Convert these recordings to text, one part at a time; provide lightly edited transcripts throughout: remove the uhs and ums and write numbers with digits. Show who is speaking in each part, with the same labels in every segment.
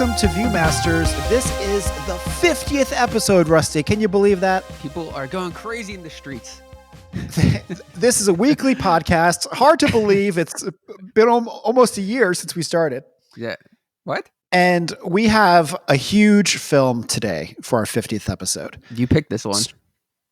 Speaker 1: welcome to Viewmasters. This is the 50th episode, Rusty. Can you believe that?
Speaker 2: People are going crazy in the streets.
Speaker 1: This is a weekly podcast. Hard to believe. It's been almost a year since we started.
Speaker 2: Yeah. What?
Speaker 1: And we have a huge film today for our 50th episode.
Speaker 2: You picked this one.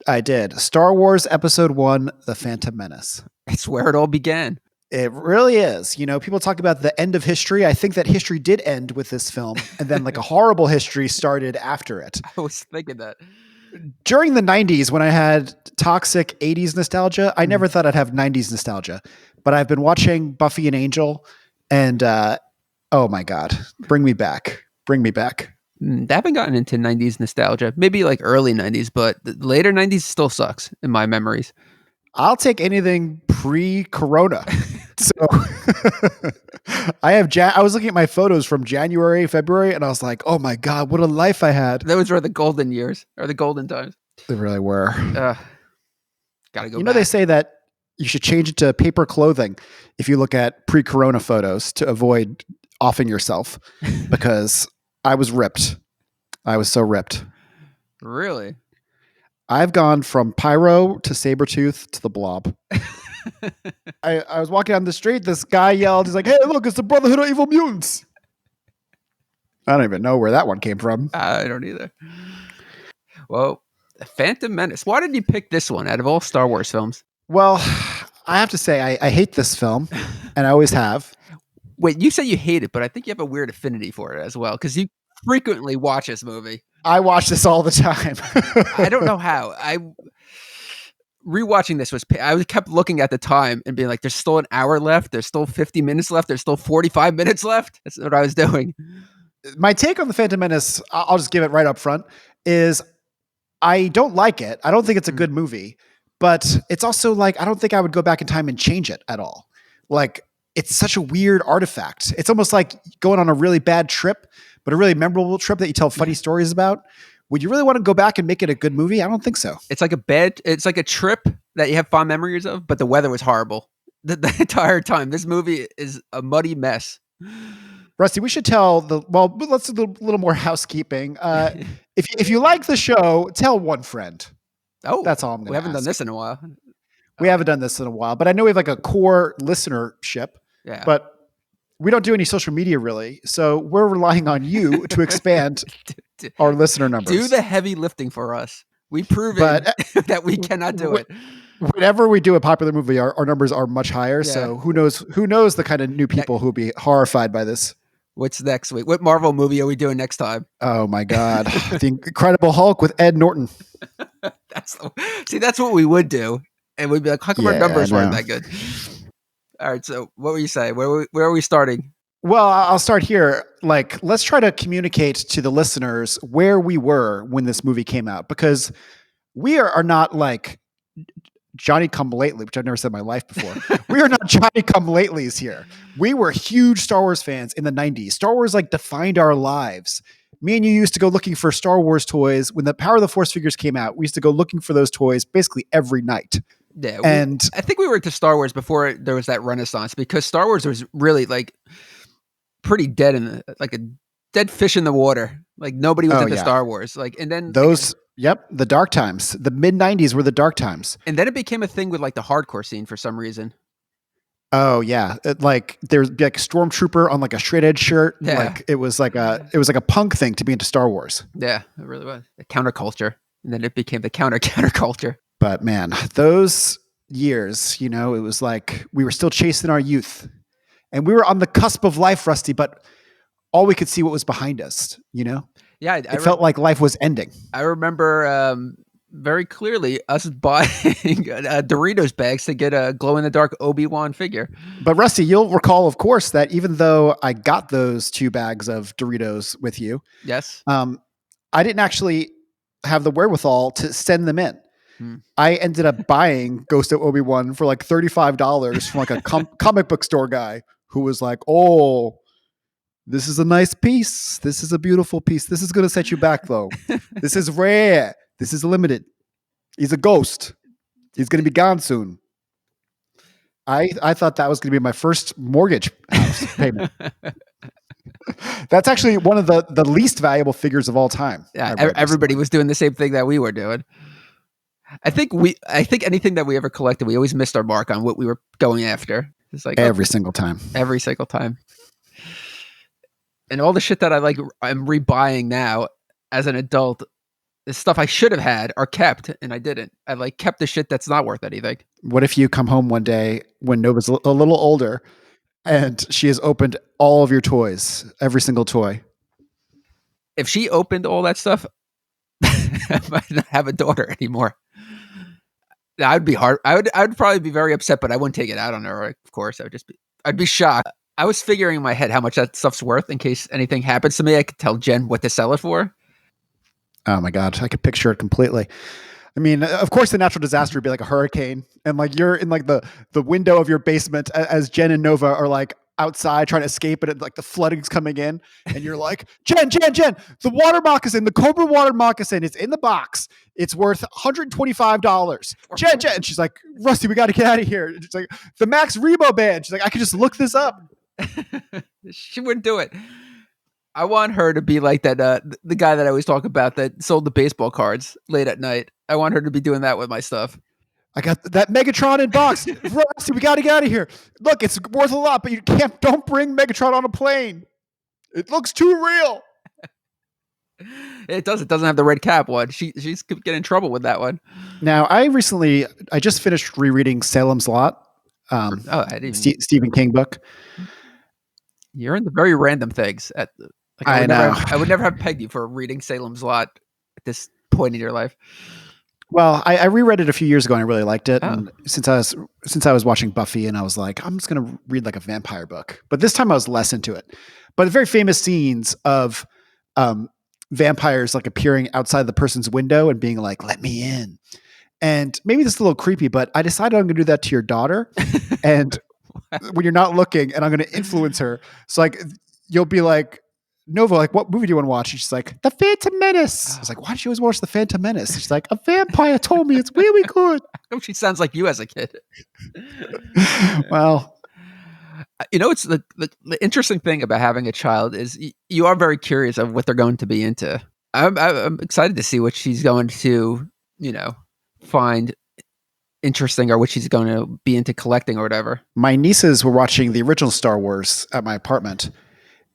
Speaker 1: I did. Star Wars Episode 1, The Phantom Menace.
Speaker 2: It's where it all began.
Speaker 1: It really is. You know, people talk about the end of history. I think that history did end with this film, and then like a horrible history started after it.
Speaker 2: I was thinking that.
Speaker 1: During the 90s, when I had toxic 80s nostalgia, I never thought I'd have 90s nostalgia. But I've been watching Buffy and Angel, and oh my God, bring me back. Bring me back.
Speaker 2: I haven't gotten into 90s nostalgia. Maybe like early 90s, but the later 90s still sucks in my memories.
Speaker 1: I'll take anything pre-corona. So I was looking at my photos from January, February, and I was like, oh my God, what a life I had.
Speaker 2: Those were the golden years or the golden times.
Speaker 1: They really were.
Speaker 2: Gotta go.
Speaker 1: You know, they say that you should change it to paper clothing if you look at pre-corona photos to avoid offing yourself, because I was ripped. I was so ripped.
Speaker 2: Really?
Speaker 1: I've gone from Pyro to Sabretooth to the Blob. I was walking down the street. This guy yelled, he's like, hey, look, it's the Brotherhood of Evil Mutants. I don't even know where that one came from.
Speaker 2: I don't either. Well, Phantom Menace. Why did you pick this one out of all Star Wars films?
Speaker 1: Well, I have to say, I hate this film, and I always have.
Speaker 2: Wait, you say you hate it, but I think you have a weird affinity for it as well, because you frequently watch this movie.
Speaker 1: I watch this all the time.
Speaker 2: I don't know how. Rewatching this I kept looking at the time and being like, there's still an hour left. There's still 50 minutes left. There's still 45 minutes left. That's what I was doing.
Speaker 1: My take on the Phantom Menace, I'll just give it right up front, is I don't like it. I don't think it's a good movie, but it's also like, I don't think I would go back in time and change it at all. Like, it's such a weird artifact. It's almost like going on a really bad trip, but a really memorable trip that you tell funny stories about. Would you really want to go back and make it a good movie? I don't think so.
Speaker 2: It's like a trip that you have fond memories of, but the weather was horrible the entire time. This movie is a muddy mess.
Speaker 1: Rusty, we should let's do a little more housekeeping. If you like the show, tell one friend.
Speaker 2: Oh,
Speaker 1: that's all I'm going to
Speaker 2: We haven't done this in a while.
Speaker 1: We haven't done this in a while, but I know we have like a core listenership.
Speaker 2: Yeah.
Speaker 1: But we don't do any social media really, so we're relying on you to expand our listener numbers.
Speaker 2: Do the heavy lifting for us. We've proven that we cannot do it.
Speaker 1: Whenever we do a popular movie, our numbers are much higher. Yeah. So who knows the kind of new people who will be horrified by this.
Speaker 2: What's next week? What Marvel movie are we doing next time?
Speaker 1: Oh my God. The Incredible Hulk with Ed Norton.
Speaker 2: That's what we would do. And we'd be like, how come our numbers weren't that good? All right. So what were you saying? Where are we starting?
Speaker 1: Well, I'll start here. Like, let's try to communicate to the listeners where we were when this movie came out, because we are not like Johnny come lately, which I've never said in my life before. We are not Johnny come latelys here. We were huge Star Wars fans in the 90s. Star Wars like defined our lives. Me and you used to go looking for Star Wars toys. When the Power of the Force figures came out, we used to go looking for those toys basically every night.
Speaker 2: Yeah,
Speaker 1: and
Speaker 2: I think we were into Star Wars before there was that renaissance, because Star Wars was really like pretty dead like a dead fish in the water. Like nobody was into Star Wars. Like, and then
Speaker 1: the dark times, the mid 90s were the dark times.
Speaker 2: And then it became a thing with like the hardcore scene for some reason.
Speaker 1: Oh yeah. Like there's like a stormtrooper on like a shred edge shirt.
Speaker 2: Yeah.
Speaker 1: Like it was like a punk thing to be into Star Wars.
Speaker 2: Yeah, it really was. A counterculture. And then it became the counterculture.
Speaker 1: But man, those years, you know, it was like we were still chasing our youth, and we were on the cusp of life, Rusty, but all we could see what was behind us, you know?
Speaker 2: Yeah.
Speaker 1: It felt like life was ending.
Speaker 2: I remember very clearly us buying Doritos bags to get a glow-in-the-dark Obi-Wan figure.
Speaker 1: But Rusty, you'll recall, of course, that even though I got those 2 bags of Doritos with you,
Speaker 2: yes,
Speaker 1: I didn't actually have the wherewithal to send them in. I ended up buying Ghost of Obi-Wan for like $35 from like a comic book store guy who was like, oh, this is a nice piece. This is a beautiful piece. This is going to set you back though. This is rare. This is limited. He's a ghost. He's going to be gone soon. I thought that was going to be my first mortgage house payment. That's actually one of the least valuable figures of all time.
Speaker 2: Yeah, everybody was doing the same thing that we were doing. I think anything that we ever collected, we always missed our mark on what we were going after. It's like
Speaker 1: every single time.
Speaker 2: And all the shit that I'm rebuying now as an adult, the stuff I should have had are kept, and I didn't. I kept the shit that's not worth anything.
Speaker 1: What if you come home one day when Nova's a little older and she has opened all of your toys, every single toy?
Speaker 2: If she opened all that stuff, I might not have a daughter anymore. I'd be hard. I'd probably be very upset, but I wouldn't take it out on her. Of course, I'd be shocked. I was figuring in my head how much that stuff's worth in case anything happens to me. I could tell Jen what to sell it for.
Speaker 1: Oh my God, I could picture it completely. I mean, of course, the natural disaster would be like a hurricane, and you're in the window of your basement as Jen and Nova are outside trying to escape, and the flooding's coming in, and you're like, Jen, the water moccasin, the Cobra water moccasin, it's in the box. It's worth $125. Jen, and she's like, Rusty, we got to get out of here. She's like, the Max Rebo band. She's like, I could just look this up.
Speaker 2: She wouldn't do it. I want her to be like that. The guy that I always talk about that sold the baseball cards late at night. I want her to be doing that with my stuff.
Speaker 1: I got that Megatron in box. Rusty, we got to get out of here. Look, it's worth a lot, but don't bring Megatron on a plane. It looks too real.
Speaker 2: It does. It doesn't have the red cap one. She's could get in trouble with that one.
Speaker 1: Now, I just finished rereading Salem's Lot. Stephen King book.
Speaker 2: You're into very random things. I would never have pegged you for reading Salem's Lot at this point in your life.
Speaker 1: Well, I reread it a few years ago and I really liked it. Oh. And since I was watching Buffy, and I was like, I'm just going to read a vampire book. But this time I was less into it. But the very famous scenes of vampires appearing outside the person's window and being like, let me in. And maybe this is a little creepy, but I decided I'm going to do that to your daughter. And when you're not looking, and I'm going to influence her. So you'll be like, Nova, what movie do you want to watch? And she's like, The Phantom Menace. I was like, why did she always watch The Phantom Menace? She's like, a vampire told me it's really good.
Speaker 2: She sounds like you as a kid.
Speaker 1: Well,
Speaker 2: it's the interesting thing about having a child is you are very curious of what they're going to be into. I'm excited to see what she's going to, find interesting, or what she's going to be into collecting or whatever.
Speaker 1: My nieces were watching the original Star Wars at my apartment.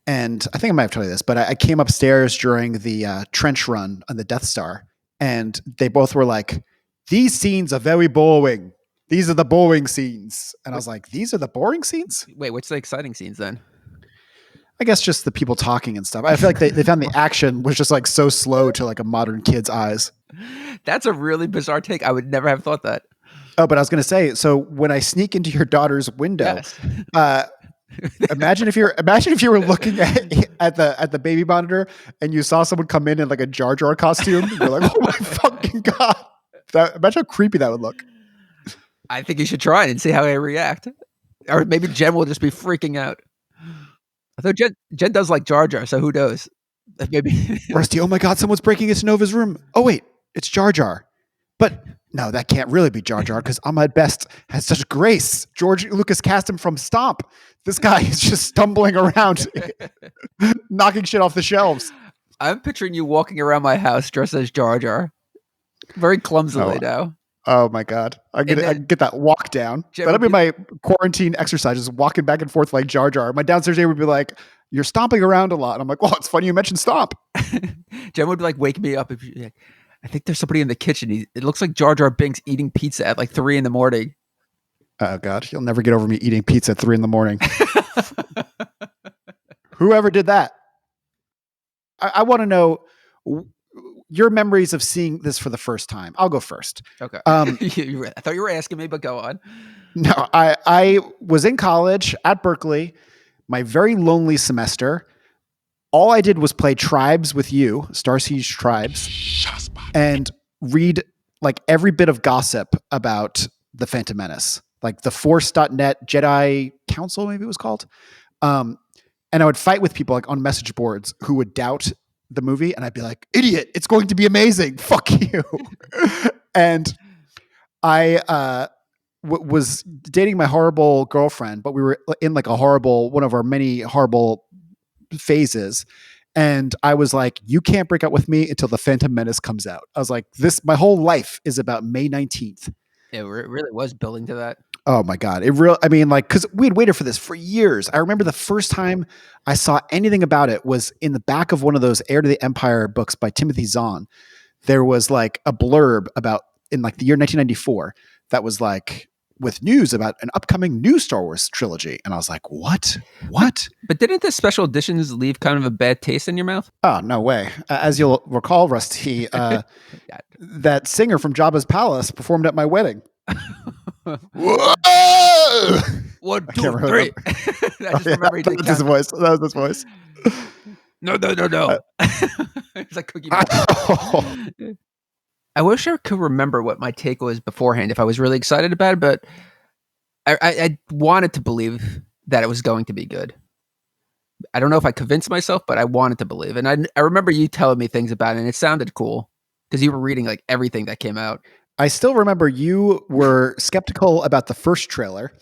Speaker 1: And I think I might have told you this, but I came upstairs during the trench run on the Death Star, and they both were like, these scenes are very boring. These are the boring scenes. And I was like, these are the boring scenes?
Speaker 2: Wait, what's the exciting scenes then?
Speaker 1: I guess just the people talking and stuff. I feel like they found the action was just so slow to a modern kid's eyes.
Speaker 2: That's a really bizarre take. I would never have thought that.
Speaker 1: Oh, but I was going to say, so when I sneak into your daughter's window, yes. Imagine if you were looking at the baby monitor and you saw someone come in a Jar Jar costume. You're like, oh my fucking God. Imagine how creepy that would look.
Speaker 2: I think you should try it and see how I react. Or maybe Jen will just be freaking out. Although Jen does like Jar Jar, so who knows? Maybe
Speaker 1: Rusty, oh my God, someone's breaking into Nova's room. Oh wait, it's Jar Jar. But no, that can't really be Jar Jar because Ahmed Best has such grace. George Lucas cast him from Stomp. This guy is just stumbling around, knocking shit off the shelves.
Speaker 2: I'm picturing you walking around my house dressed as Jar Jar. Very clumsily now.
Speaker 1: Oh my God. I get that walk down. That'll be my quarantine exercise, just walking back and forth like Jar Jar. My downstairs neighbor would be like, you're stomping around a lot. And I'm like, well, it's funny you mentioned Stomp.
Speaker 2: Jen would wake me up. I think there's somebody in the kitchen. It looks like Jar Jar Binks eating pizza at 3 a.m.
Speaker 1: Oh God, you'll never get over me eating pizza at 3 a.m. Whoever did that? I want to know your memories of seeing this for the first time. I'll go first.
Speaker 2: Okay. I thought you were asking me, but go on.
Speaker 1: No, I was in college at Berkeley, my very lonely semester. All I did was play Tribes with you, Star Siege Tribes, and read every bit of gossip about the Phantom Menace, the Force.net Jedi Council, maybe it was called. And I would fight with people on message boards who would doubt the movie, and I'd be like, idiot, it's going to be amazing. Fuck you. And I was dating my horrible girlfriend, but we were in one of our many horrible phases. And I was like, you can't break up with me until the Phantom Menace comes out. I was like, my whole life is about May 19th.
Speaker 2: It really was building to that.
Speaker 1: Oh my God. Cause we'd waited for this for years. I remember the first time I saw anything about it was in the back of one of those Heir to the Empire books by Timothy Zahn. There was like a blurb about in like the year 1994 that was like with news about an upcoming new Star Wars trilogy. And I was like, what?
Speaker 2: But didn't the special editions leave kind of a bad taste in your mouth?
Speaker 1: Oh, no way. As you'll recall, Rusty, that singer from Jabba's Palace performed at my wedding. Whoa!
Speaker 2: 1, 2, 3. I just remember
Speaker 1: that was his voice. That was his voice.
Speaker 2: No. It's like Cookie Monster. I wish I could remember what my take was beforehand if I was really excited about it, but I wanted to believe that it was going to be good. I don't know if I convinced myself, but I wanted to believe. And I remember you telling me things about it, and it sounded cool because you were reading like everything that came out.
Speaker 1: I still remember you were skeptical about the first trailer.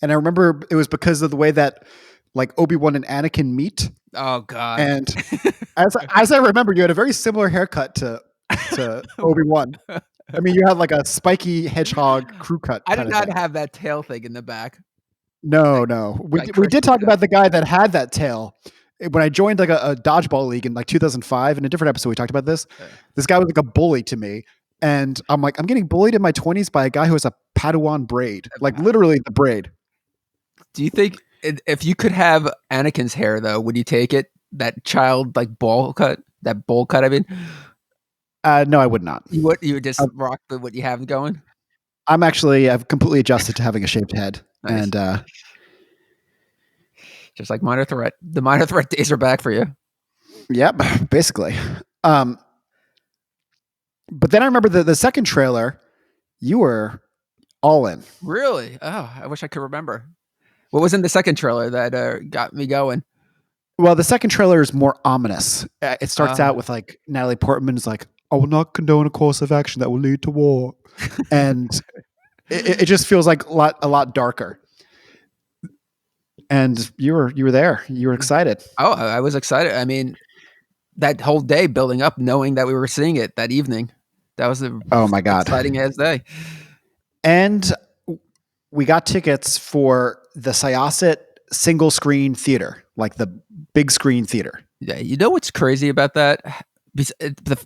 Speaker 1: And I remember it was because of the way that like Obi-Wan and Anakin meet.
Speaker 2: Oh God.
Speaker 1: And as I remember, you had a very similar haircut to Obi-Wan. I mean, you had like a spiky hedgehog crew cut.
Speaker 2: I did not have that tail thing in the back.
Speaker 1: No. We did talk about the guy that had that tail. When I joined like a dodgeball league in like 2005, in a different episode, we talked about this. Yeah. This guy was like a bully to me. And I'm like, I'm getting bullied in my 20s by a guy who has a Padawan braid, like literally the braid.
Speaker 2: Do you think if you could have Anakin's hair, though, would you take it? That child like bowl cut? I mean,
Speaker 1: no, I would not.
Speaker 2: You would just rock what you have going?
Speaker 1: I've completely adjusted to having a shaved head. Nice. And
Speaker 2: just like Minor Threat. The Minor Threat days are back for you.
Speaker 1: Yep, basically. But then I remember the second trailer, you were all in.
Speaker 2: Really? Oh, I wish I could remember. What was in the second trailer that got me going?
Speaker 1: Well, the second trailer is more ominous. It starts out with like Natalie Portman is like, I will not condone a course of action that will lead to war. And it just feels like a lot darker. And you were there. You were excited.
Speaker 2: Oh, I was excited. I mean, that whole day building up, knowing that we were seeing it that evening. That was
Speaker 1: my God,
Speaker 2: exciting as day.
Speaker 1: And we got tickets for the Syosset single screen theater, like the big screen theater.
Speaker 2: Yeah, you know what's crazy about that?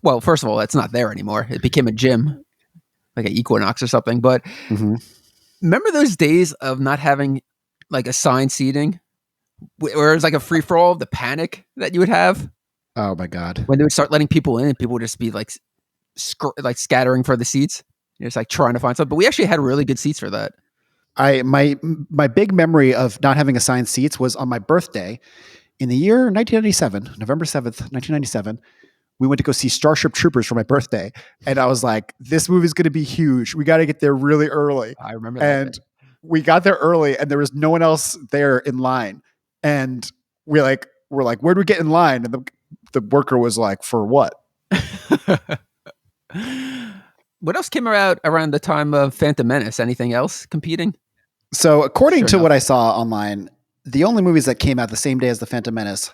Speaker 2: Well, first of all, it's not there anymore. It became a gym, like an Equinox or something. But remember those days of not having like assigned seating, where it was like a free for all, the panic that you would have?
Speaker 1: Oh my God!
Speaker 2: When they would start letting people in, and people would just be like scattering for the seats. You're just like trying to find something. But we actually had really good seats for that.
Speaker 1: My big memory of not having assigned seats was on my birthday in the year 1997, November 7th, 1997. We went to go see Starship Troopers for my birthday. And I was like, this movie's going to be huge. We got to get there really early.
Speaker 2: I remember that.
Speaker 1: And we got there early and there was no one else there in line. And we're like, where do we get in line? And the worker was like, for what?
Speaker 2: What else came out around the time of Phantom Menace? Anything else competing?
Speaker 1: So according to what I saw online, the only movies that came out the same day as the Phantom Menace,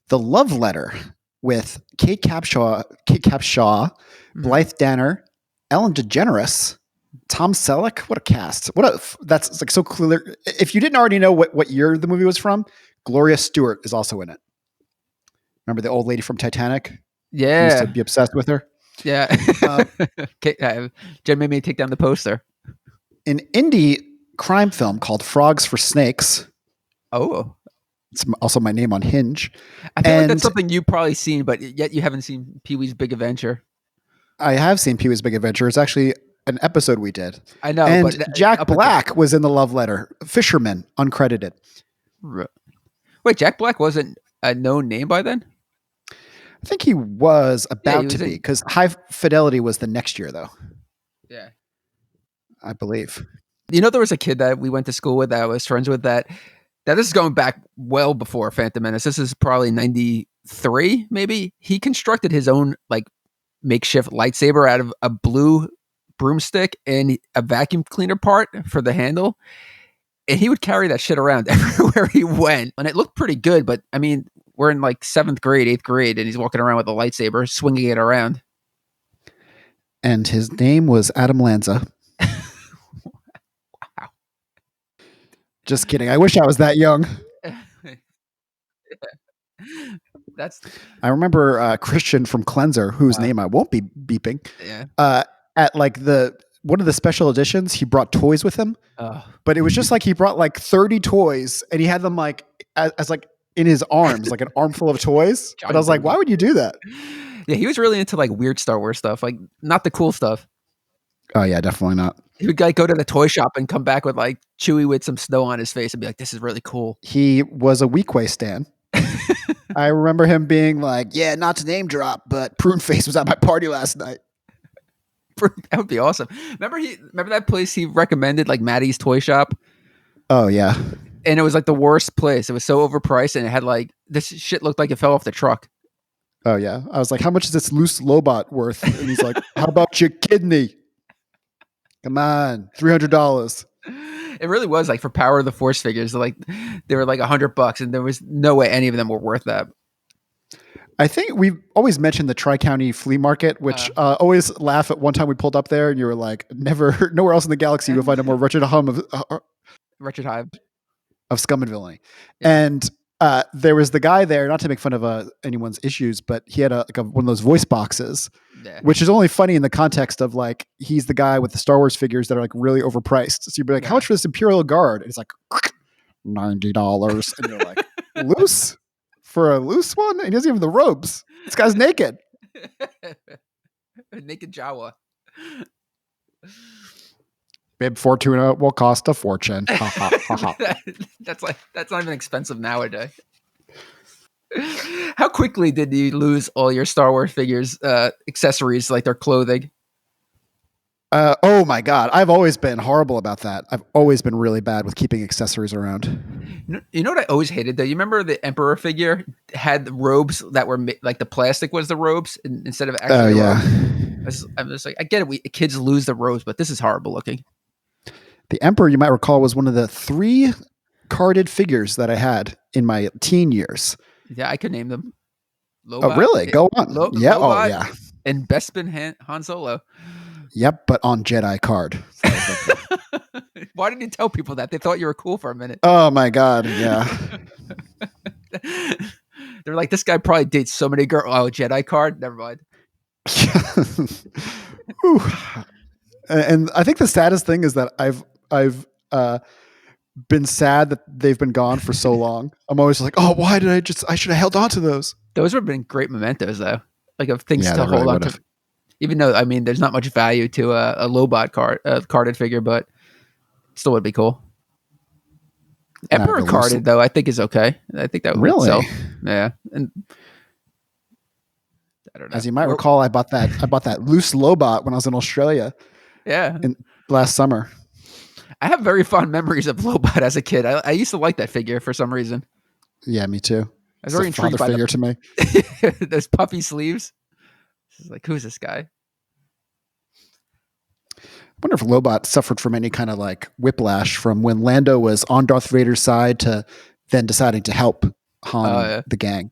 Speaker 1: The Love Letter with Kate Capshaw, Blythe Danner, Ellen DeGeneres, Tom Selleck. What a cast! That's like so clear. If you didn't already know what year the movie was from, Gloria Stewart is also in it. Remember the old lady from Titanic?
Speaker 2: Yeah,
Speaker 1: I used to be obsessed with her.
Speaker 2: Yeah, Jen made me take down the poster.
Speaker 1: An indie crime film called Frogs for Snakes.
Speaker 2: Oh,
Speaker 1: it's also my name on Hinge.
Speaker 2: I feel like that's something you've probably seen, but yet you haven't seen Pee-wee's Big Adventure.
Speaker 1: I have seen Pee-wee's Big Adventure. It's actually an episode we did.
Speaker 2: I know.
Speaker 1: And
Speaker 2: but
Speaker 1: Jack Black was in The Love Letter. Fisherman, uncredited.
Speaker 2: Wait, Jack Black wasn't a known name by then?
Speaker 1: I think he was about to be, because High Fidelity was the next year, though.
Speaker 2: Yeah.
Speaker 1: I believe.
Speaker 2: You know, there was a kid that we went to school with that I was friends with that this is going back well before Phantom Menace. This is probably 93, maybe. He constructed his own like makeshift lightsaber out of a blue broomstick and a vacuum cleaner part for the handle. And he would carry that shit around everywhere he went. And it looked pretty good, but I mean, we're in like 7th grade, 8th grade, and he's walking around with a lightsaber, swinging it around.
Speaker 1: And his name was Adam Lanza.
Speaker 2: Wow.
Speaker 1: Just kidding. I wish I was that young.
Speaker 2: That's
Speaker 1: I remember Christian from Cleanser, whose name I won't be beeping.
Speaker 2: Yeah.
Speaker 1: At like one of the special editions, he brought toys with him, but it was just like he brought like 30 toys, and he had them like as like in his arms, like an armful of toys. And I was like, why would you do that?
Speaker 2: Yeah, he was really into like weird Star Wars stuff, like not the cool stuff.
Speaker 1: Oh yeah, definitely not.
Speaker 2: He would like go to the toy shop and come back with like Chewie with some snow on his face and be like, "This is really cool."
Speaker 1: He was a Weequay stan. I remember him being like, "Yeah, not to name drop, but Prune Face was at my party last night."
Speaker 2: That would be awesome. Remember that place he recommended, like Maddie's Toy Shop?
Speaker 1: Oh yeah.
Speaker 2: And it was like the worst place. It was so overpriced, and it had like this shit looked like it fell off the truck.
Speaker 1: Oh yeah. I was like, "How much is this loose Lobot worth?" And he's like, "How about your kidney? Come on, $300."
Speaker 2: It really was like for Power of the Force figures. Like they were like $100, and there was no way any of them were worth that.
Speaker 1: I think we've always mentioned the Tri-County Flea Market, which always laugh at one time we pulled up there and you were like, nowhere else in the galaxy you'll find a more wretched hum of
Speaker 2: Hive
Speaker 1: of scum and villainy. Yeah. And there was the guy there, not to make fun of anyone's issues, but he had one of those voice boxes, which is only funny in the context of like, he's the guy with the Star Wars figures that are like really overpriced. So you'd be like, how much for this Imperial Guard? And it's like $90. And you're like, loose? For a loose one? And he doesn't even have the robes. This guy's naked.
Speaker 2: Naked Jawa.
Speaker 1: Bib Fortuna will cost a fortune.
Speaker 2: That's not even expensive nowadays. How quickly did you lose all your Star Wars figures, accessories, like their clothing?
Speaker 1: Oh my God. I've always been horrible about that. I've always been really bad with keeping accessories around.
Speaker 2: You know what I always hated though? You remember the Emperor figure had the robes that were like the plastic was the robes instead of actually. Oh
Speaker 1: yeah.
Speaker 2: I'm just like, I get it. Kids lose the robes, but this is horrible looking.
Speaker 1: The Emperor, you might recall, was one of the 3 carded figures that I had in my teen years.
Speaker 2: Yeah, I could name them.
Speaker 1: Lobot, oh really? Go on. Yeah.
Speaker 2: Lobot,
Speaker 1: oh yeah.
Speaker 2: And Bespin Han Solo.
Speaker 1: Yep, but on Jedi card.
Speaker 2: Why didn't you tell people that? They thought you were cool for a minute.
Speaker 1: Oh my God, yeah.
Speaker 2: They're like, this guy probably dates so many girls. Oh, Jedi card? Never mind.
Speaker 1: And I think the saddest thing is that I've been sad that they've been gone for so long. I'm always like, oh, why did I should have held on to those.
Speaker 2: Those would have been great mementos though. Like of things to hold on to. Even though, I mean, there's not much value to a Lobot carded figure, but still would be cool. Emperor carded, though, I think is okay. I think that would
Speaker 1: really
Speaker 2: sell. Yeah. And I don't know.
Speaker 1: As you might recall, I bought that loose Lobot when I was in Australia.
Speaker 2: Yeah.
Speaker 1: Last summer. I
Speaker 2: have very fond memories of Lobot as a kid. I used to like that figure for some reason.
Speaker 1: Yeah, me too.
Speaker 2: I was very intrigued by
Speaker 1: figure to me.
Speaker 2: Those puffy sleeves. Like, who's this guy?
Speaker 1: I wonder if Lobot suffered from any kind of like whiplash from when Lando was on Darth Vader's side to then deciding to help Han the gang.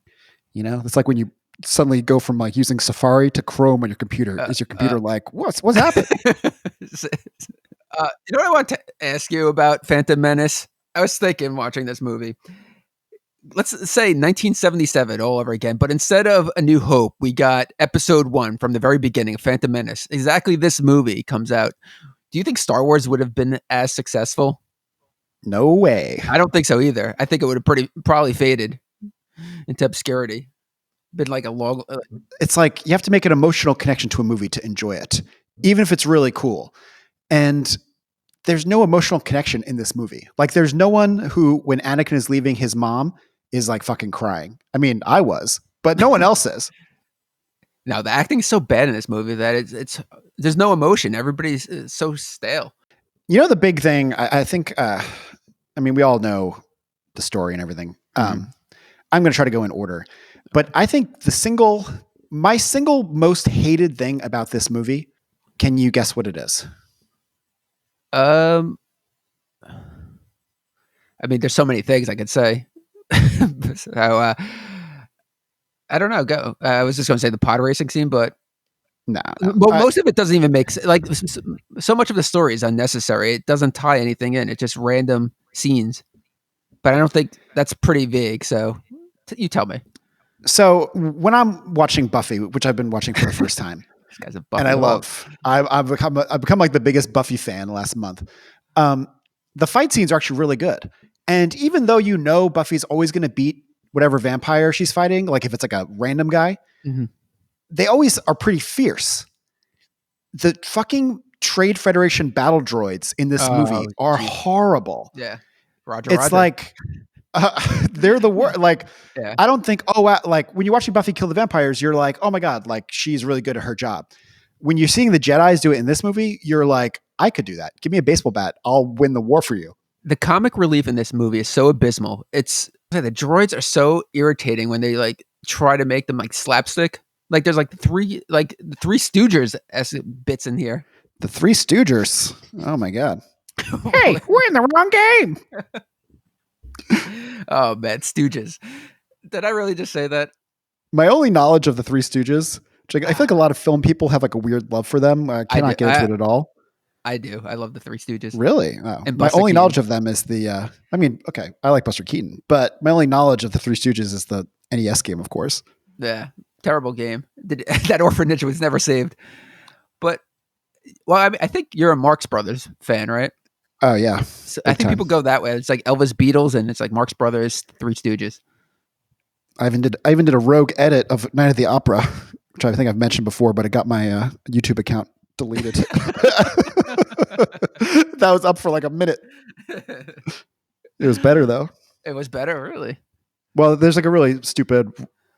Speaker 1: You know, it's like when you suddenly go from like using Safari to Chrome on your computer. Is your computer like, what's happened?
Speaker 2: You know what I want to ask you about Phantom Menace? I was thinking watching this movie. Let's say 1977 all over again, but instead of A New Hope, we got episode 1 from the very beginning of Phantom Menace. Exactly this movie comes out. Do you think Star Wars would have been as successful?
Speaker 1: No way.
Speaker 2: I don't think so either. I think it would have probably faded into obscurity. Been like a long...
Speaker 1: It's like you have to make an emotional connection to a movie to enjoy it, even if it's really cool. And there's no emotional connection in this movie. Like there's no one who, when Anakin is leaving his mom, is like fucking crying. I mean, I was, but no one else is.
Speaker 2: No, the acting is so bad in this movie that it's there's no emotion. Everybody's so stale.
Speaker 1: You know, the big thing, I think, I mean, we all know the story and everything. I'm going to try to go in order, but I think my single most hated thing about this movie, can you guess what it is?
Speaker 2: I mean, there's so many things I could say. So, I don't know. Go. I was just going to say the pod racing scene, but
Speaker 1: No, no.
Speaker 2: well, most of it doesn't even make sense. Like so much of the story is unnecessary. It doesn't tie anything in. It's just random scenes. But I don't think that's pretty vague. So you tell me.
Speaker 1: So when I'm watching Buffy, which I've been watching for the first time,
Speaker 2: This guy's a Buffy
Speaker 1: and I
Speaker 2: hog.
Speaker 1: love, I've become like the biggest Buffy fan last month. The fight scenes are actually really good, and even though you know Buffy's always going to beat whatever vampire she's fighting, like if it's like a random guy,
Speaker 2: Mm-hmm.
Speaker 1: they always are pretty fierce. The fucking Trade Federation battle droids in this movie are horrible.
Speaker 2: Yeah, Roger.
Speaker 1: It's
Speaker 2: Roger.
Speaker 1: like they're the worst. Like
Speaker 2: Yeah.
Speaker 1: I don't think. Oh, wow, like when you're watching Buffy kill the vampires, you're like, oh my god, like she's really good at her job. When you're seeing the Jedis do it in this movie, you're like, I could do that. Give me a baseball bat. I'll win the war for you.
Speaker 2: The comic relief in this movie is so abysmal. It's the droids are so irritating when they like try to make them like slapstick. Like there's like the Three Stooges as bits in here.
Speaker 1: The Three Stooges. Oh my god. Hey, we're in the wrong game.
Speaker 2: Oh man, Stooges. Did I really just say that?
Speaker 1: My only knowledge of the Three Stooges, which I feel like a lot of film people have like a weird love for them. I cannot get into it at all.
Speaker 2: I do. I love the Three Stooges.
Speaker 1: Really? Oh.
Speaker 2: And
Speaker 1: My only
Speaker 2: Keaton.
Speaker 1: knowledge of them is the. I mean, okay, I like Buster Keaton, but my only knowledge of the Three Stooges is the NES game, of course.
Speaker 2: Yeah, terrible game. That orphanage was never saved. But well, I mean, I think you're a Marx Brothers fan, right?
Speaker 1: Oh yeah,
Speaker 2: So I think people go that way. It's like Elvis Beatles, and it's like Marx Brothers, Three Stooges.
Speaker 1: I even did a rogue edit of Night at the Opera, which I think I've mentioned before, but it got my YouTube account deleted. That was up for like a minute. It was better though.
Speaker 2: It was better, really.
Speaker 1: Well, there's like a really stupid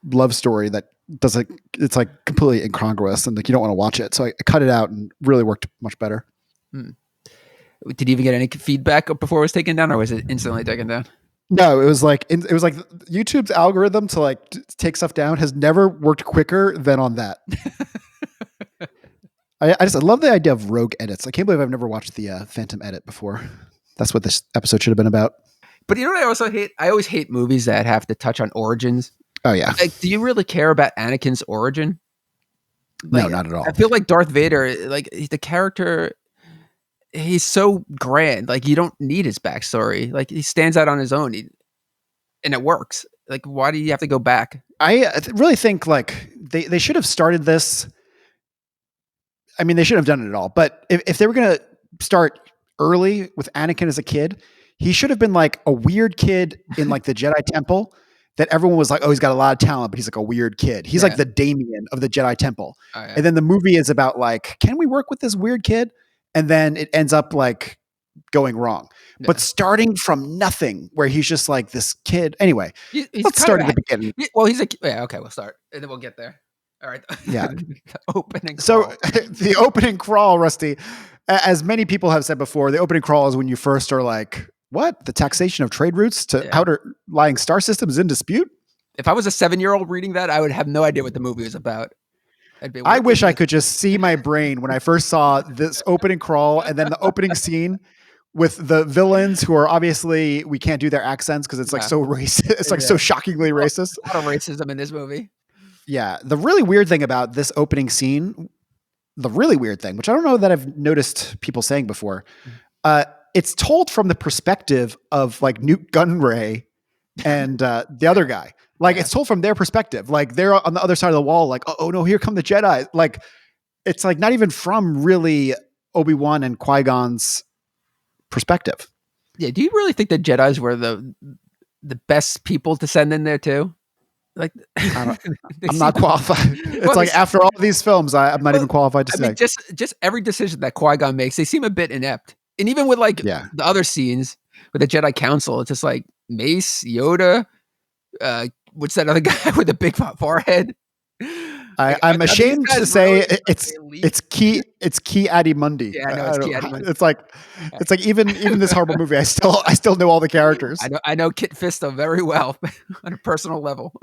Speaker 1: love story that doesn't. It's like completely incongruous, and like you don't want to watch it. So I cut it out, and really worked much better.
Speaker 2: Did you even get any feedback before it was taken down, or was it instantly taken down?
Speaker 1: No, it was like YouTube's algorithm to like take stuff down has never worked quicker than on that. I love the idea of rogue edits. I can't believe I've never watched the Phantom edit before. That's what this episode should have been about.
Speaker 2: But you know what I also hate? I always hate movies that have to touch on origins.
Speaker 1: Oh yeah.
Speaker 2: Like, do you really care about Anakin's origin?
Speaker 1: No, not at all.
Speaker 2: I feel like Darth Vader, like the character, he's so grand. Like you don't need his backstory. Like he stands out on his own, and it works. Like why do you have to go back?
Speaker 1: I really think like they should have started this. I mean, they shouldn't have done it at all. But if they were going to start early with Anakin as a kid, he should have been like a weird kid in like the Jedi Temple that everyone was like, oh, he's got a lot of talent, but he's like a weird kid. He's like the Damien of the Jedi Temple. Oh, yeah. And then the movie is about like, can we work with this weird kid? And then it ends up like going wrong. Yeah. But starting from nothing, where he's just like this kid. Anyway, let's start at the beginning.
Speaker 2: Well, he's like, yeah, okay, we'll start. And then we'll get there. All right.
Speaker 1: Yeah.
Speaker 2: The opening crawl.
Speaker 1: So the opening crawl, Rusty, as many people have said before, the opening crawl is when you first are like, what? The taxation of trade routes to outer lying star systems is in dispute?
Speaker 2: If I was a 7-year-old reading that, I would have no idea what the movie was about.
Speaker 1: I wish I could just see my brain when I first saw this opening crawl and then the opening scene with the villains who are obviously, we can't do their accents because it's like so racist. It's like so shockingly racist.
Speaker 2: A lot of racism in this movie.
Speaker 1: Yeah. The really weird thing about this opening scene, the really weird thing, which I don't know that I've noticed people saying before, it's told from the perspective of like Newt Gunray and the other guy. Like it's told from their perspective. Like they're on the other side of the wall, like, oh no, here come the Jedi. Like it's like not even from really Obi-Wan and Qui-Gon's perspective.
Speaker 2: Yeah. Do you really think the Jedis were the best people to send in there too? Like
Speaker 1: I'm not qualified. It's like after all these films, I'm not even qualified to say.
Speaker 2: Mean, just every decision that Qui-Gon makes, they seem a bit inept. And even with like the other scenes with the Jedi Council, it's just like Mace, Yoda, what's that other guy with the big forehead?
Speaker 1: I'm ashamed to say it's Ki Adimundi.
Speaker 2: Yeah, I know it's Ki Adimundi.
Speaker 1: It's like even this horrible movie, I still know all the characters.
Speaker 2: I know Kit Fisto very well on a personal level.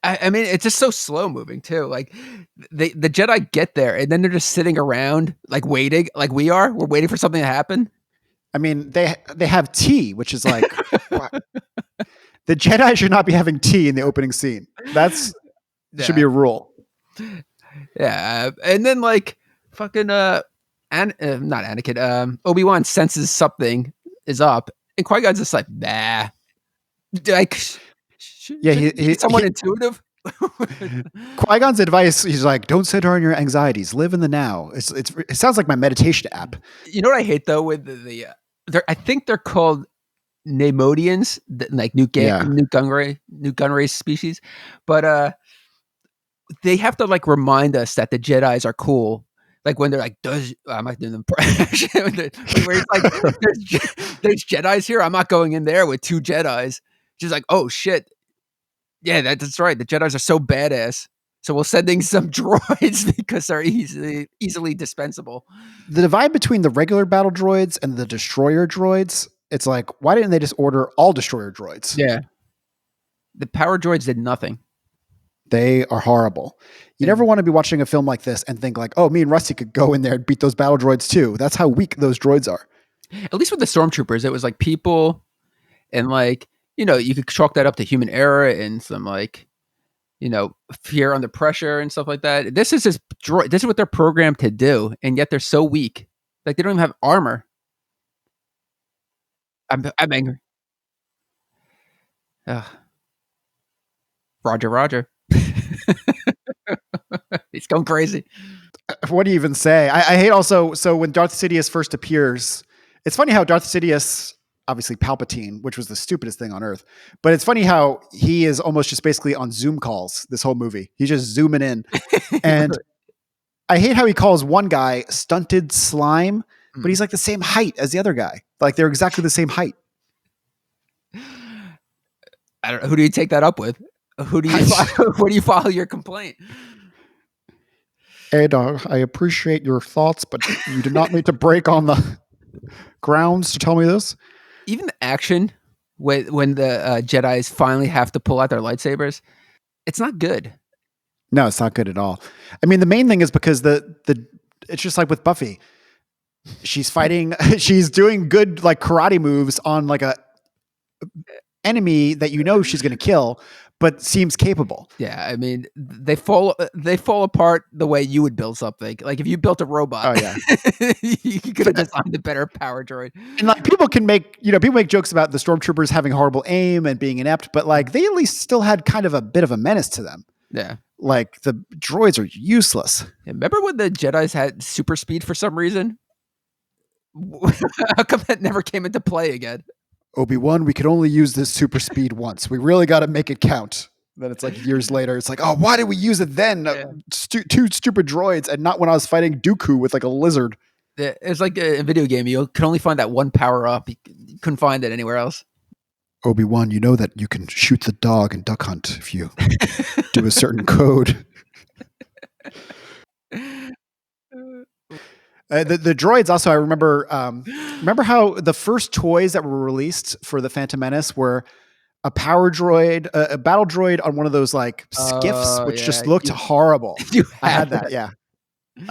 Speaker 2: I mean, it's just so slow moving too. Like the Jedi get there and then they're just sitting around like waiting, like we are. We're waiting for something to happen.
Speaker 1: I mean, they have tea, which is like The Jedi should not be having tea in the opening scene. That's should be
Speaker 2: Yeah,
Speaker 1: a rule.
Speaker 2: yeah. And then like fucking not Anakin, Obi-Wan senses something is up, and Qui-Gon's just like, nah. Like,
Speaker 1: Yeah,
Speaker 2: shouldn't you be someone intuitive?
Speaker 1: Qui-Gon's advice, he's like, don't center on your anxieties. Live in the now. It sounds like my meditation app.
Speaker 2: You know what I hate though with I think they're called Nemodians, like
Speaker 1: Yeah.
Speaker 2: Newt Gunray species, but they have to like remind us that the Jedi's are cool. Like when they're like, I'm not doing the impression. Where it's like, there's Jedi's here. I'm not going in there with two Jedi's. She's like, oh shit, yeah, that's right. The Jedi's are so badass. So we'll send in some droids because they're easily dispensable.
Speaker 1: The divide between the regular battle droids and the destroyer droids, it's like, why didn't they just order all destroyer droids?
Speaker 2: Yeah. The power droids did nothing.
Speaker 1: They are horrible. You never want to be watching a film like this and think like, oh, me and Rusty could go in there and beat those battle droids too. That's how weak those droids are.
Speaker 2: At least with the stormtroopers, it was like people and like, you could chalk that up to human error and some like, fear under pressure and stuff like that. This is just droid. This is what they're programmed to do. And yet they're so weak. Like they don't even have armor. I'm angry. Ugh. Roger. He's going crazy.
Speaker 1: What do you even say? I hate also, so when Darth Sidious first appears, it's funny how Darth Sidious, obviously Palpatine, which was the stupidest thing on earth, but it's funny how he is almost just basically on Zoom calls this whole movie. He's just zooming in. And I hate how he calls one guy stunted slime, but he's like the same height as the other guy. Like they're exactly the same height.
Speaker 2: I don't know. Who do you take that up with? Where do you file your complaint?
Speaker 1: Ed, I appreciate your thoughts, but you did not need to break on the grounds to tell me this.
Speaker 2: Even the action when the Jedis finally have to pull out their lightsabers, it's not good.
Speaker 1: No, it's not good at all. I mean, the main thing is because it's just like with Buffy. She's fighting, she's doing good like karate moves on like a enemy that she's going to kill, but seems capable.
Speaker 2: Yeah, I mean, they fall apart the way you would build something. Like if you built a robot, you could have designed a better power droid.
Speaker 1: And like people make jokes about the stormtroopers having horrible aim and being inept, but like they at least still had kind of a bit of a menace to them.
Speaker 2: Yeah.
Speaker 1: Like the droids are useless.
Speaker 2: Yeah, remember when the Jedis had super speed for some reason? How come that never came into play again?
Speaker 1: Obi-Wan, we could only use this super speed once. We really got to make it count. Then it's like years later. It's like, oh, why did we use it then? Yeah. Two stupid droids and not when I was fighting Dooku with like a lizard.
Speaker 2: It's like a video game. You can only find that one power up. You couldn't find it anywhere else.
Speaker 1: Obi-Wan, you know that you can shoot the dog and duck hunt if you do a certain code. The droids also, I remember how the first toys that were released for the Phantom Menace were a power droid, a battle droid on one of those like skiffs, which just looked horrible. I had that. Yeah.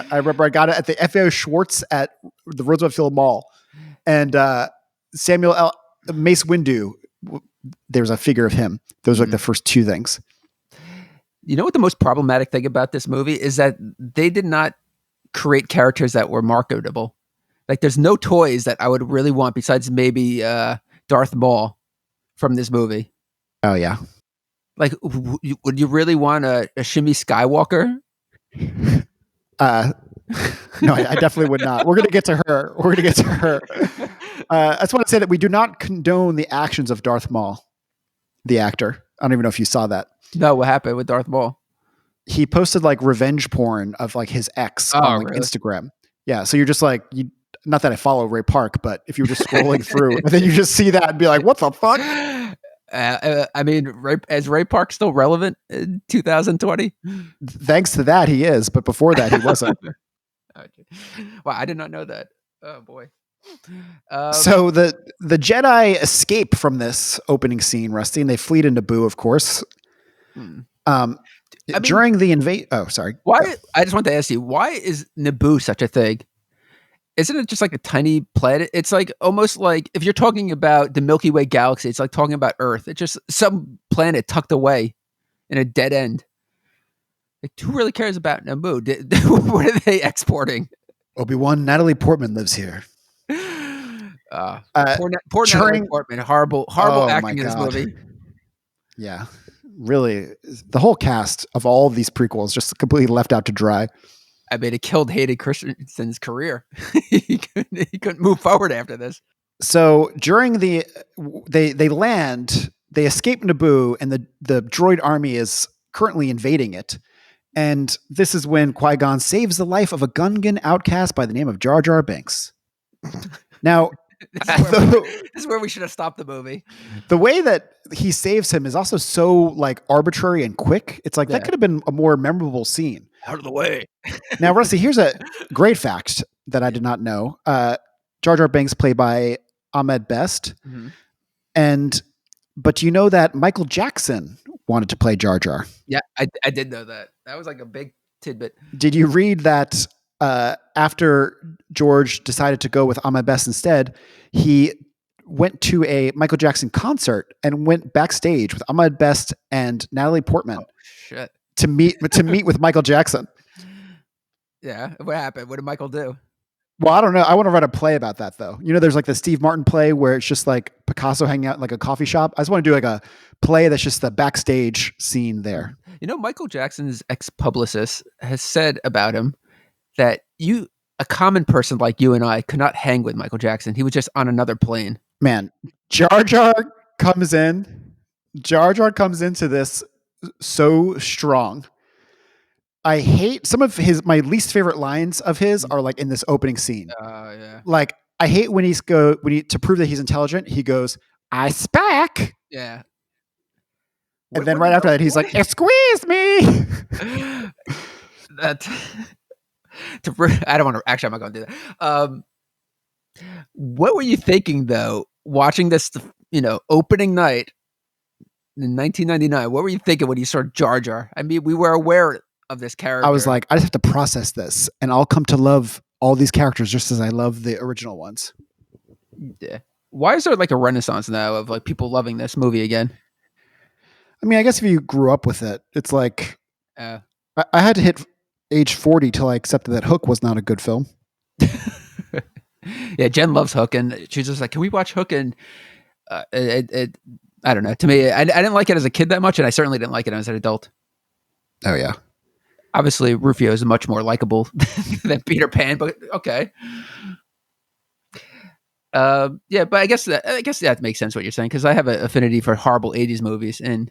Speaker 1: I remember I got it at the FAO Schwartz at the Roosevelt Field Mall, and Samuel Mace Windu. There's a figure of him. Those are like the first two things.
Speaker 2: You know what the most problematic thing about this movie is that they did not create characters that were marketable. Like there's no toys that I would really want besides maybe Darth Maul from this movie.
Speaker 1: Oh yeah.
Speaker 2: Like would you really want a Shimmy Skywalker?
Speaker 1: No, I definitely would not. We're going to get to her. I just want to say that we do not condone the actions of Darth Maul, the actor. I don't even know if you saw that.
Speaker 2: No, what happened with Darth Maul?
Speaker 1: He posted like revenge porn of like his ex on like, really? Instagram. Yeah. So you're just like, not that I follow Ray Park, but if you were just scrolling through and then you just see that and be like, what the fuck?
Speaker 2: I mean, is Ray Park still relevant in 2020?
Speaker 1: Thanks to that, he is. But before that, he wasn't.
Speaker 2: Wow, I did not know that. Oh boy.
Speaker 1: So the Jedi escape from this opening scene, Rusty, and they flee to Naboo, of course. During the invade. Oh, sorry.
Speaker 2: Why? I just want to ask you, why is Naboo such a thing? isn't it just like a tiny planet? It's like almost like if you're talking about the Milky Way galaxy, it's like talking about Earth. It's just some planet tucked away in a dead end. Like, who really cares about Naboo? What are they exporting?
Speaker 1: Obi-Wan, Natalie Portman lives here.
Speaker 2: Poor Natalie Portman. Horrible
Speaker 1: Oh my
Speaker 2: acting in this
Speaker 1: God.
Speaker 2: movie.
Speaker 1: Yeah, really, the whole cast of all of these prequels just completely left out to dry.
Speaker 2: I mean, it killed Hayden Christensen's career. he couldn't move forward after this.
Speaker 1: So during they land, they escape Naboo, and the droid army is currently invading it. And this is when Qui-Gon saves the life of a Gungan outcast by the name of Jar Jar Binks. Now,
Speaker 2: this is where we should have stopped the movie.
Speaker 1: The way that he saves him is also so like arbitrary and quick. It's like that could have been a more memorable scene.
Speaker 2: Out of the way.
Speaker 1: Now, Rusty, here's a great fact that I did not know. Jar Jar Binks played by Ahmed Best. Mm-hmm. But you know that Michael Jackson wanted to play Jar Jar?
Speaker 2: Yeah, I did know that. That was like a big tidbit.
Speaker 1: Did you read that after George decided to go with Ahmed Best instead, he went to a Michael Jackson concert and went backstage with Ahmed Best and Natalie Portman to meet with Michael Jackson?
Speaker 2: Yeah, what happened? What did Michael do?
Speaker 1: Well, I don't know. I want to write a play about that, though. You know, there's like the Steve Martin play where it's just like Picasso hanging out in like a coffee shop. I just want to do like a play that's just the backstage scene there.
Speaker 2: You know, Michael Jackson's ex-publicist has said about him that a common person like you and I could not hang with Michael Jackson. He was just on another plane.
Speaker 1: Man, Jar Jar comes into this so strong. I hate some of my least favorite lines of his are like in this opening scene.
Speaker 2: Yeah.
Speaker 1: Like I hate when to prove that he's intelligent, he goes, "I spec."
Speaker 2: Yeah.
Speaker 1: And then right after that, he's like, "Squeeze me."
Speaker 2: I don't want to. Actually, I'm not going to do that. What were you thinking though, watching this? Opening night in 1999. What were you thinking when you saw Jar Jar? I mean, we were aware of this character.
Speaker 1: I was like, I just have to process this, and I'll come to love all these characters just as I love the original ones.
Speaker 2: Yeah. Why is there like a renaissance now of like people loving this movie again?
Speaker 1: I mean, I guess if you grew up with it, it's like
Speaker 2: I
Speaker 1: had to hit age 40 till I accepted that Hook was not a good film.
Speaker 2: Yeah, Jen loves Hook, and she's just like, "Can we watch Hook?" And I don't know. To me, I didn't like it as a kid that much, and I certainly didn't like it as an adult.
Speaker 1: Oh yeah.
Speaker 2: Obviously, Rufio is much more likable than Peter Pan, but okay. Yeah, but I guess that makes sense what you're saying, because I have an affinity for horrible 80s movies, and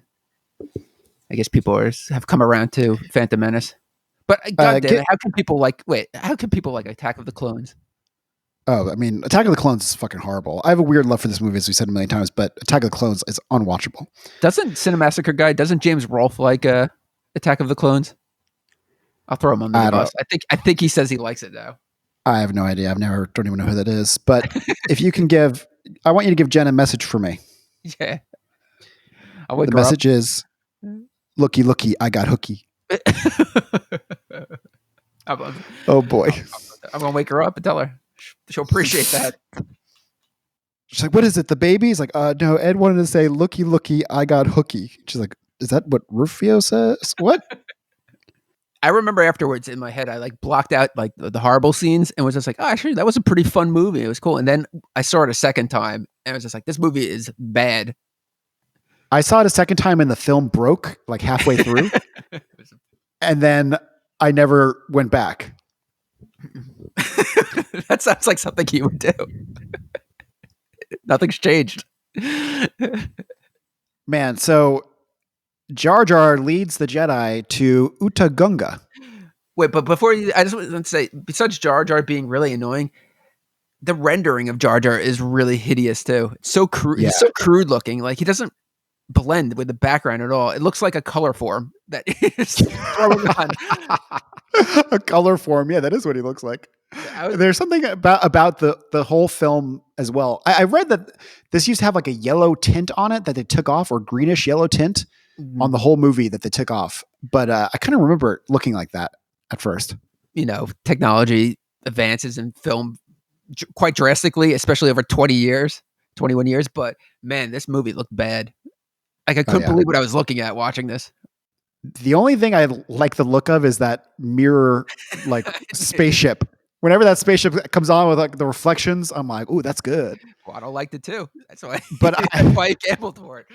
Speaker 2: I guess people have come around to Phantom Menace. But God damn it, how can people like Attack of the Clones?
Speaker 1: Oh, I mean, Attack of the Clones is fucking horrible. I have a weird love for this movie, as we said a million times, but Attack of the Clones is unwatchable.
Speaker 2: Doesn't James Rolfe like Attack of the Clones? I'll throw him on the bus. I think he says he likes it now.
Speaker 1: I have no idea. Don't even know who that is. But if you can I want you to give Jen a message for me.
Speaker 2: Yeah.
Speaker 1: The message is, looky, looky, I got hooky. Oh boy.
Speaker 2: I'm going to wake her up and tell her. She'll appreciate that.
Speaker 1: She's like, what is it? The baby? He's like, no, Ed wanted to say, looky, looky, I got hooky. She's like, is that what Rufio says? What?
Speaker 2: I remember afterwards in my head, I like blocked out like the horrible scenes and was just like, oh, actually, that was a pretty fun movie. It was cool. And then I saw it a second time and I was just like, this movie is bad.
Speaker 1: I saw it a second time and the film broke like halfway through. And then I never went back.
Speaker 2: That sounds like something you would do. Nothing's changed.
Speaker 1: Man, so Jar Jar leads the Jedi to Uta Gunga.
Speaker 2: Wait, but before I just want to say, besides Jar Jar being really annoying, the rendering of Jar Jar is really hideous too. It's so crude. Yeah. He's so crude looking. Like he doesn't blend with the background at all. It looks like a color form that is throwing on.
Speaker 1: A color form. Yeah, that is what he looks like. There's something about the whole film as well. I read that this used to have like a yellow tint on it that they took off, or greenish yellow tint on the whole movie that they took off. But I kind of remember it looking like that at first.
Speaker 2: You know, technology advances in film quite drastically, especially over 20 years, 21 years. But man, this movie looked bad. Like I
Speaker 1: Oh
Speaker 2: couldn't
Speaker 1: yeah.
Speaker 2: believe what I was looking at watching this.
Speaker 1: The only thing I like the look of is that mirror like spaceship. Whenever that spaceship comes on with like the reflections, I'm like, ooh, that's good.
Speaker 2: Watto liked it too. That's why.
Speaker 1: But
Speaker 2: That's why he gambled for it.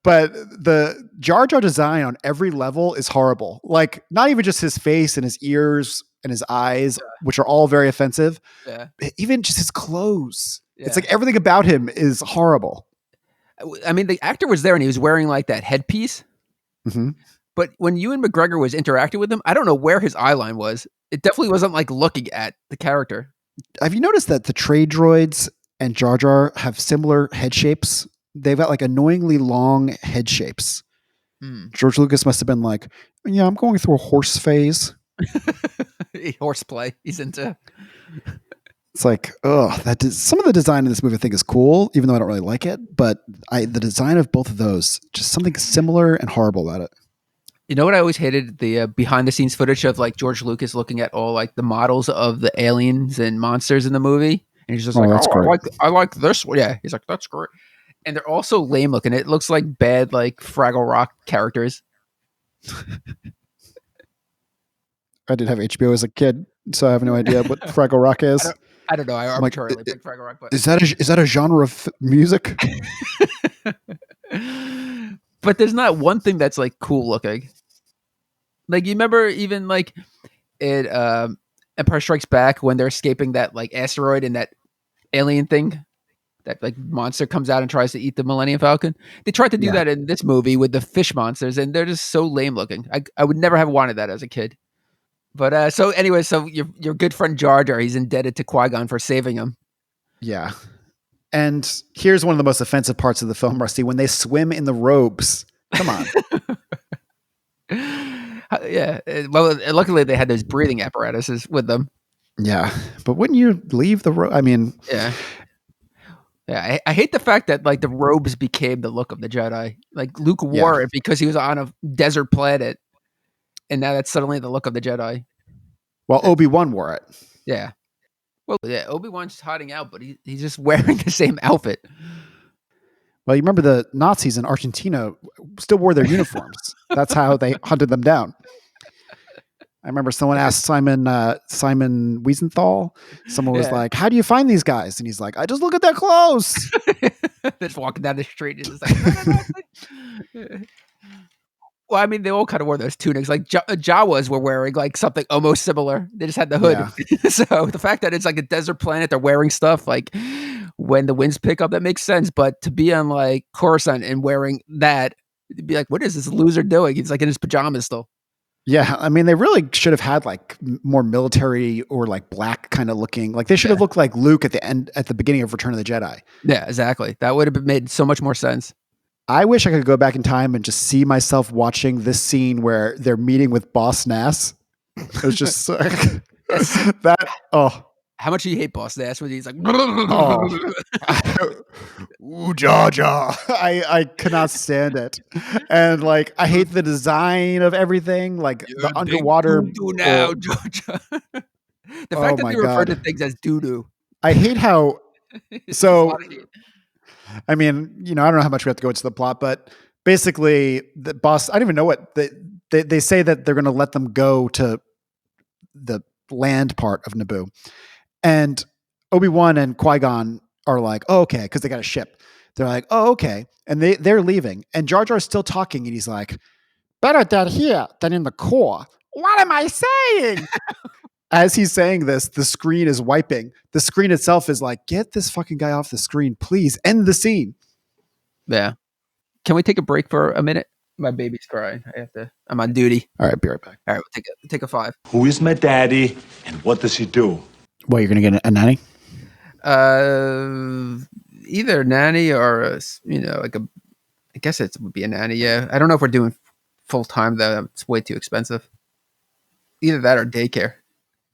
Speaker 1: but the Jar Jar design on every level is horrible. Like not even just his face and his ears and his eyes, which are all very offensive.
Speaker 2: Yeah,
Speaker 1: Even just his clothes. It's
Speaker 2: yeah.
Speaker 1: like everything about him is horrible.
Speaker 2: I mean, the actor was there and he was wearing like that headpiece.
Speaker 1: Mm-hmm.
Speaker 2: But when Ewan McGregor was interacting with him, I don't know where his eye line was. It definitely wasn't like looking at the character.
Speaker 1: Have you noticed that the trade droids and Jar Jar have similar head shapes? They've got like annoyingly long head shapes. George Lucas must have been like, yeah, I'm going through a horse phase.
Speaker 2: Horseplay. He's into.
Speaker 1: It's like, some of the design in this movie I think is cool, even though I don't really like it. But the design of both of those, just something similar and horrible about it.
Speaker 2: You know what I always hated? The behind the scenes footage of like George Lucas looking at all like the models of the aliens and monsters in the movie, and he's just like,
Speaker 1: that's great.
Speaker 2: I like this one. Yeah, he's like, that's great. And they're all so lame looking. It looks like bad like Fraggle Rock characters.
Speaker 1: I did have HBO as a kid, so I have no idea what Fraggle Rock is.
Speaker 2: I don't know. I arbitrarily picked Fraggle Rock, but
Speaker 1: is that a genre of music?
Speaker 2: But there's not one thing that's like cool looking. Like you remember even like it Empire Strikes Back when they're escaping that like asteroid and that alien thing, that like monster comes out and tries to eat the Millennium Falcon. They tried to do that in this movie with the fish monsters, and they're just so lame looking. I would never have wanted that as a kid. But so anyway, so your good friend Jar Jar, he's indebted to Qui-Gon for saving him.
Speaker 1: Yeah. And here's one of the most offensive parts of the film, Rusty, when they swim in the robes. Come on.
Speaker 2: Yeah. Well, luckily they had those breathing apparatuses with them.
Speaker 1: Yeah. But wouldn't you leave the robe? I mean,
Speaker 2: yeah. Yeah, I hate the fact that like the robes became the look of the Jedi. Like Luke wore it because he was on a desert planet, and now that's suddenly the look of the Jedi.
Speaker 1: Well, Obi-Wan wore it.
Speaker 2: Yeah. Well, yeah, Obi-Wan's hiding out, but he's just wearing the same outfit.
Speaker 1: Well, you remember the Nazis in Argentina still wore their uniforms. That's how they hunted them down. I remember someone asked Simon Wiesenthal. Someone was like, "How do you find these guys?" And he's like, "I just look at their clothes."
Speaker 2: They're just walking down the street and just like. Well, I mean, they all kind of wore those tunics. Like Jawas were wearing like something almost similar. They just had the hood. Yeah. So the fact that it's like a desert planet, they're wearing stuff like when the winds pick up, that makes sense. But to be on like Coruscant and wearing that, it'd be like, what is this loser doing? He's like in his pajamas still.
Speaker 1: Yeah, I mean, they really should have had like more military or like black kind of looking. Like they should have looked like Luke at the beginning of Return of the Jedi.
Speaker 2: Yeah, exactly. That would have made so much more sense.
Speaker 1: I wish I could go back in time and just see myself watching this scene where they're meeting with Boss Nass. It was just that. Oh,
Speaker 2: how much do you hate Boss Nass when he's like,
Speaker 1: ooh, Jar Jar. I cannot stand it, and like I hate the design of everything, like the underwater.
Speaker 2: Now, Georgia. The fact that they refer to things as doo-doo.
Speaker 1: I hate how. So. I mean, I don't know how much we have to go into the plot, but basically the boss, I don't even know what they say that they're going to let them go to the land part of Naboo. And Obi-Wan and Qui-Gon are like, oh, okay. Cause they got a ship. They're like, oh, okay. And they're leaving and Jar Jar's still talking. And he's like, better dead here than in the core. What am I saying? As he's saying this, the screen is wiping. The screen itself is like, get this fucking guy off the screen, please. End the scene.
Speaker 2: Yeah. Can we take a break for a minute? My baby's crying. I'm on duty.
Speaker 1: All right, be right back.
Speaker 2: All right, we'll take a 5.
Speaker 3: Who is my daddy and what does he do?
Speaker 1: Well, you're going to get a nanny?
Speaker 2: Either nanny or, like I guess it would be a nanny. Yeah. I don't know if we're doing full time though. It's way too expensive. Either that or daycare.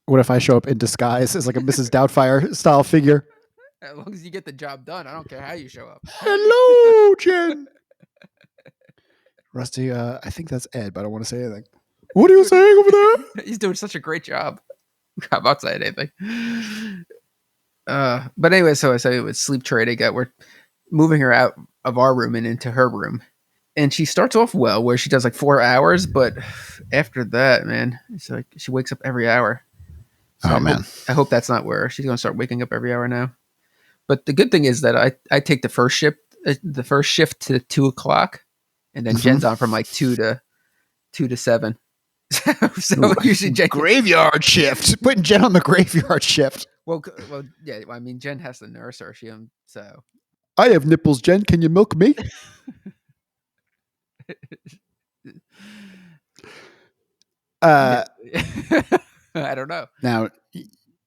Speaker 1: What if I show up in disguise as like a Mrs. Doubtfire style figure?
Speaker 2: As long as you get the job done, I don't care how you show up.
Speaker 1: Hello, Jen. Rusty, I think that's Ed, but I don't want to say anything. What are you saying over there?
Speaker 2: He's doing such a great job. I'm not saying anything. But anyway, so I say it was sleep trading. We're moving her out of our room and into her room. And she starts off well, where she does like 4 hours, but after that, man, it's like she wakes up every hour. So
Speaker 1: Oh, man.
Speaker 2: I hope that's not where she's going to start waking up every hour now. But the good thing is that I take the first shift to 2:00, and then Jen's on from like 2 to 7. So usually Jen
Speaker 1: Graveyard shift. Putting Jen on the graveyard shift.
Speaker 2: Well, yeah. I mean, Jen has to nurse her. So
Speaker 1: I have nipples, Jen. Can you milk me?
Speaker 2: I don't know.
Speaker 1: Now,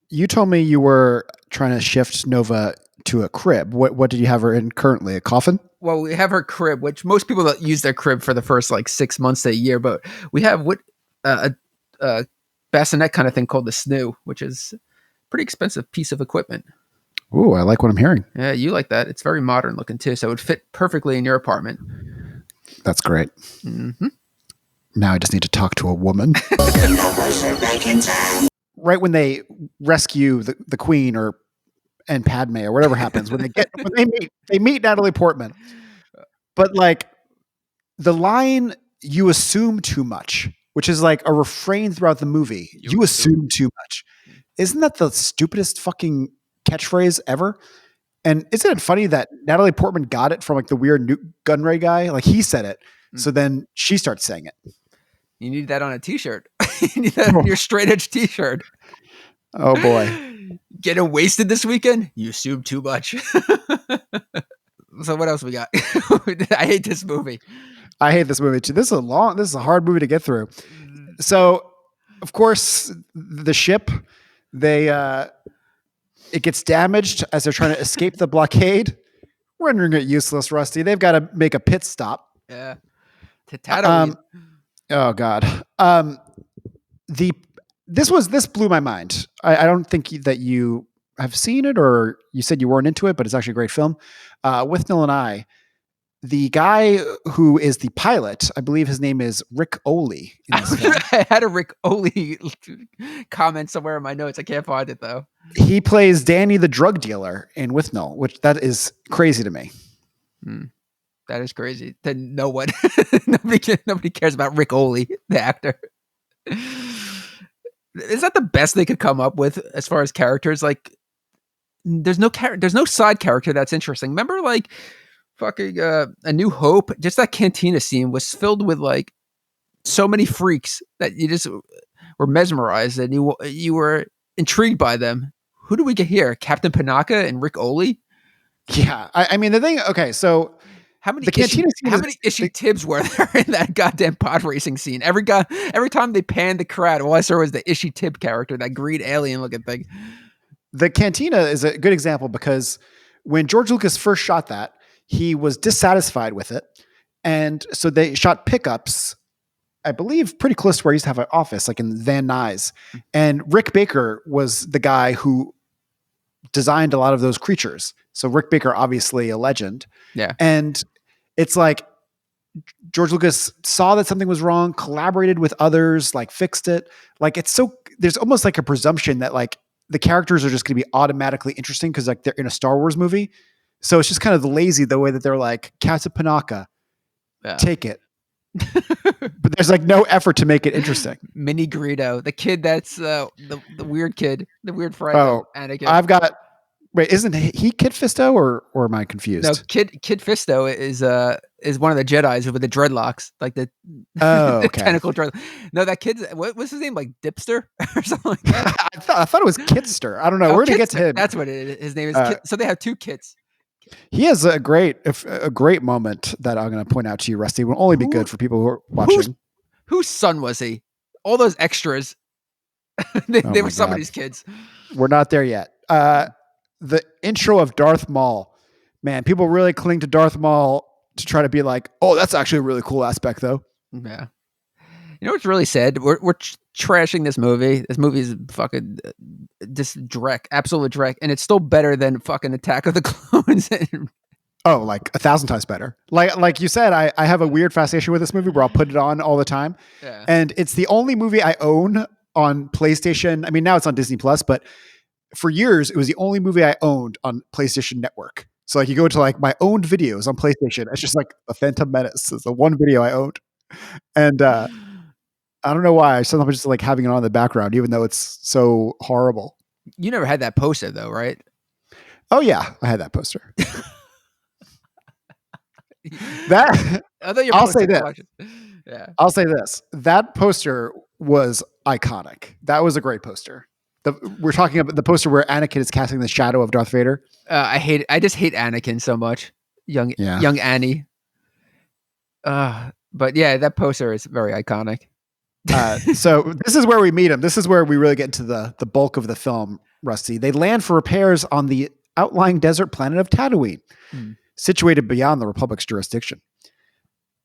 Speaker 1: you told me you were trying to shift Nova to a crib. What did you have her in currently? A coffin?
Speaker 2: Well, we have her crib, which most people don't use their crib for the first like 6 months to a year, but we have a bassinet kind of thing called the snoo, which is a pretty expensive piece of equipment.
Speaker 1: Ooh, I like what I'm hearing.
Speaker 2: Yeah, you like that. It's very modern looking too, so it would fit perfectly in your apartment.
Speaker 1: That's great.
Speaker 2: Mm-hmm.
Speaker 1: Now I just need to talk to a woman. Right when they rescue the queen and Padme or whatever happens, when they meet Natalie Portman. But like the line, "You assume too much," which is like a refrain throughout the movie. You assume too much. Isn't that the stupidest fucking catchphrase ever? And isn't it funny that Natalie Portman got it from like the weird Newt Gunray guy? Like he said it. So then she starts saying it.
Speaker 2: You need that on a t-shirt. You need that on your straight edge t-shirt.
Speaker 1: Oh boy.
Speaker 2: Getting wasted this weekend? You assume too much. So what else we got? I hate this movie.
Speaker 1: I hate this movie too. This is a hard movie to get through. So of course the ship, it gets damaged as they're trying to escape the blockade, rendering it useless, Rusty. They've got to make a pit stop.
Speaker 2: Yeah. To Tatooine.
Speaker 1: Oh God. This blew my mind. I don't think that you have seen it, or you said you weren't into it, but it's actually a great film. With Nil and I, the guy who is the pilot, I believe his name is Rick Oley. In this film.
Speaker 2: I had a Rick Oley comment somewhere in my notes. I can't find it though.
Speaker 1: He plays Danny the drug dealer in Withnell, which that is crazy to me.
Speaker 2: That is crazy. Then no one, nobody cares about Rick Oley, the actor. Is that the best they could come up with as far as characters? Like, there's no side character that's interesting. Remember, like, fucking A New Hope? Just that cantina scene was filled with like so many freaks that you just were mesmerized and you were intrigued by them. Who do we get here? Captain Panaka and Rick Oley?
Speaker 1: Yeah, I mean the thing. Okay, so
Speaker 2: how many Ishi Tibbs were there in that goddamn pod racing scene? Every time they panned the crowd, all I saw was the Ishi Tibb character, that green alien looking thing.
Speaker 1: The cantina is a good example because when George Lucas first shot that, he was dissatisfied with it, and so they shot pickups, I believe, pretty close to where he used to have an office, like in Van Nuys. And Rick Baker was the guy who designed a lot of those creatures. So Rick Baker, obviously a legend.
Speaker 2: Yeah.
Speaker 1: And it's like George Lucas saw that something was wrong, collaborated with others, like fixed it. Like there's almost like a presumption that like the characters are just going to be automatically interesting because like they're in a Star Wars movie. So it's just kind of lazy the way that they're like, Captain Panaka, take it. But there's like no effort to make it interesting.
Speaker 2: Mini Greedo, the kid that's the weird kid, the weird friend.
Speaker 1: Oh,
Speaker 2: Anakin.
Speaker 1: Wait, isn't he Kit Fisto or am I confused?
Speaker 2: No, Kid Fisto is one of the Jedis with the dreadlocks, like the tentacle dread. No, that kid's what's his name, like Dipster or something like that.
Speaker 1: I thought it was Kitster. I don't know. Where did he get to him?
Speaker 2: That's what it is. His name is Kit. So they have two Kits.
Speaker 1: He has a great moment that I'm going to point out to you, Rusty. It will only be good for people who are watching.
Speaker 2: Whose son was he? All those extras. they were somebody's kids.
Speaker 1: We're not there yet. The intro of Darth Maul, man, people really cling to Darth Maul to try to be like, oh, that's actually a really cool aspect, though.
Speaker 2: Yeah. You know what's really sad? We're trashing this movie. This movie is fucking just dreck, absolute dreck, and it's still better than fucking Attack of the Clones.
Speaker 1: Oh, like 1,000 times better. Like you said, I have a weird fascination with this movie where I'll put it on all the time.
Speaker 2: Yeah.
Speaker 1: And it's the only movie I own on PlayStation. I mean, now it's on Disney Plus, but for years, it was the only movie I owned on PlayStation Network. So like you go to like my owned videos on PlayStation. It's just like the Phantom Menace is the one video I owned. And I don't know why. Sometimes just like having it on in the background, even though it's so horrible.
Speaker 2: You never had that poster though, right?
Speaker 1: Oh yeah, I had that poster. That I'll say this.
Speaker 2: Yeah.
Speaker 1: I'll say this. That poster was iconic. That was a great poster. We're talking about the poster where Anakin is casting the shadow of Darth Vader.
Speaker 2: I just hate Anakin so much. Young Annie. But yeah, that poster is very iconic.
Speaker 1: So this is where we meet him. This is where we really get into the bulk of the film, Rusty. They land for repairs on the outlying desert planet of Tatooine, situated beyond the Republic's jurisdiction.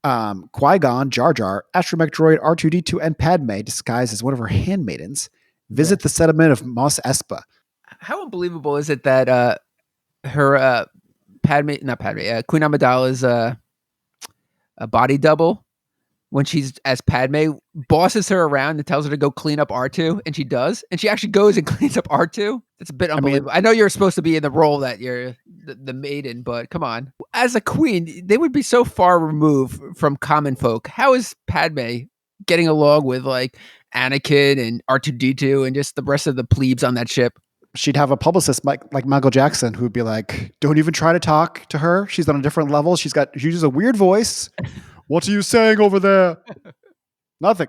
Speaker 1: Qui-Gon, Jar Jar, astromech droid R2-D2, and Padme, disguised as one of her handmaidens, visit the settlement of Mos Espa.
Speaker 2: How unbelievable is it that her Queen Amidala's a body double, when she's as Padme, bosses her around and tells her to go clean up R2, and she does, and she actually goes and cleans up R2. It's a bit unbelievable. I know you're supposed to be in the role that you're the maiden, but come on. As a queen, they would be so far removed from common folk. How is Padme getting along with like Anakin and R2-D2 and just the rest of the plebes on that ship?
Speaker 1: She'd have a publicist like Michael Jackson who'd be like, don't even try to talk to her. She's on a different level. She uses a weird voice. What are you saying over there? Nothing.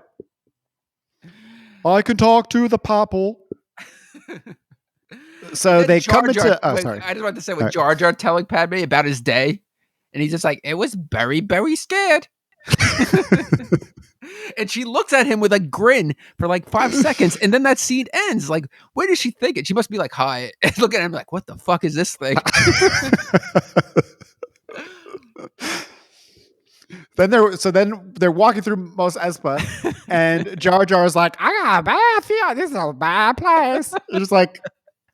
Speaker 1: I can talk to the popple. So they come into... Oh, sorry.
Speaker 2: I just wanted to say with Jar Jar telling Padme about his day, and he's just like, it was very, very scared. And she looks at him with a grin for like 5 seconds, and then that scene ends. Like, where does she think it? She must be like, hi. And look at him like, what the fuck is this thing?
Speaker 1: Then they're walking through Mos Espa, and Jar Jar is like, I got a bad feeling. This is a bad place. It's just like,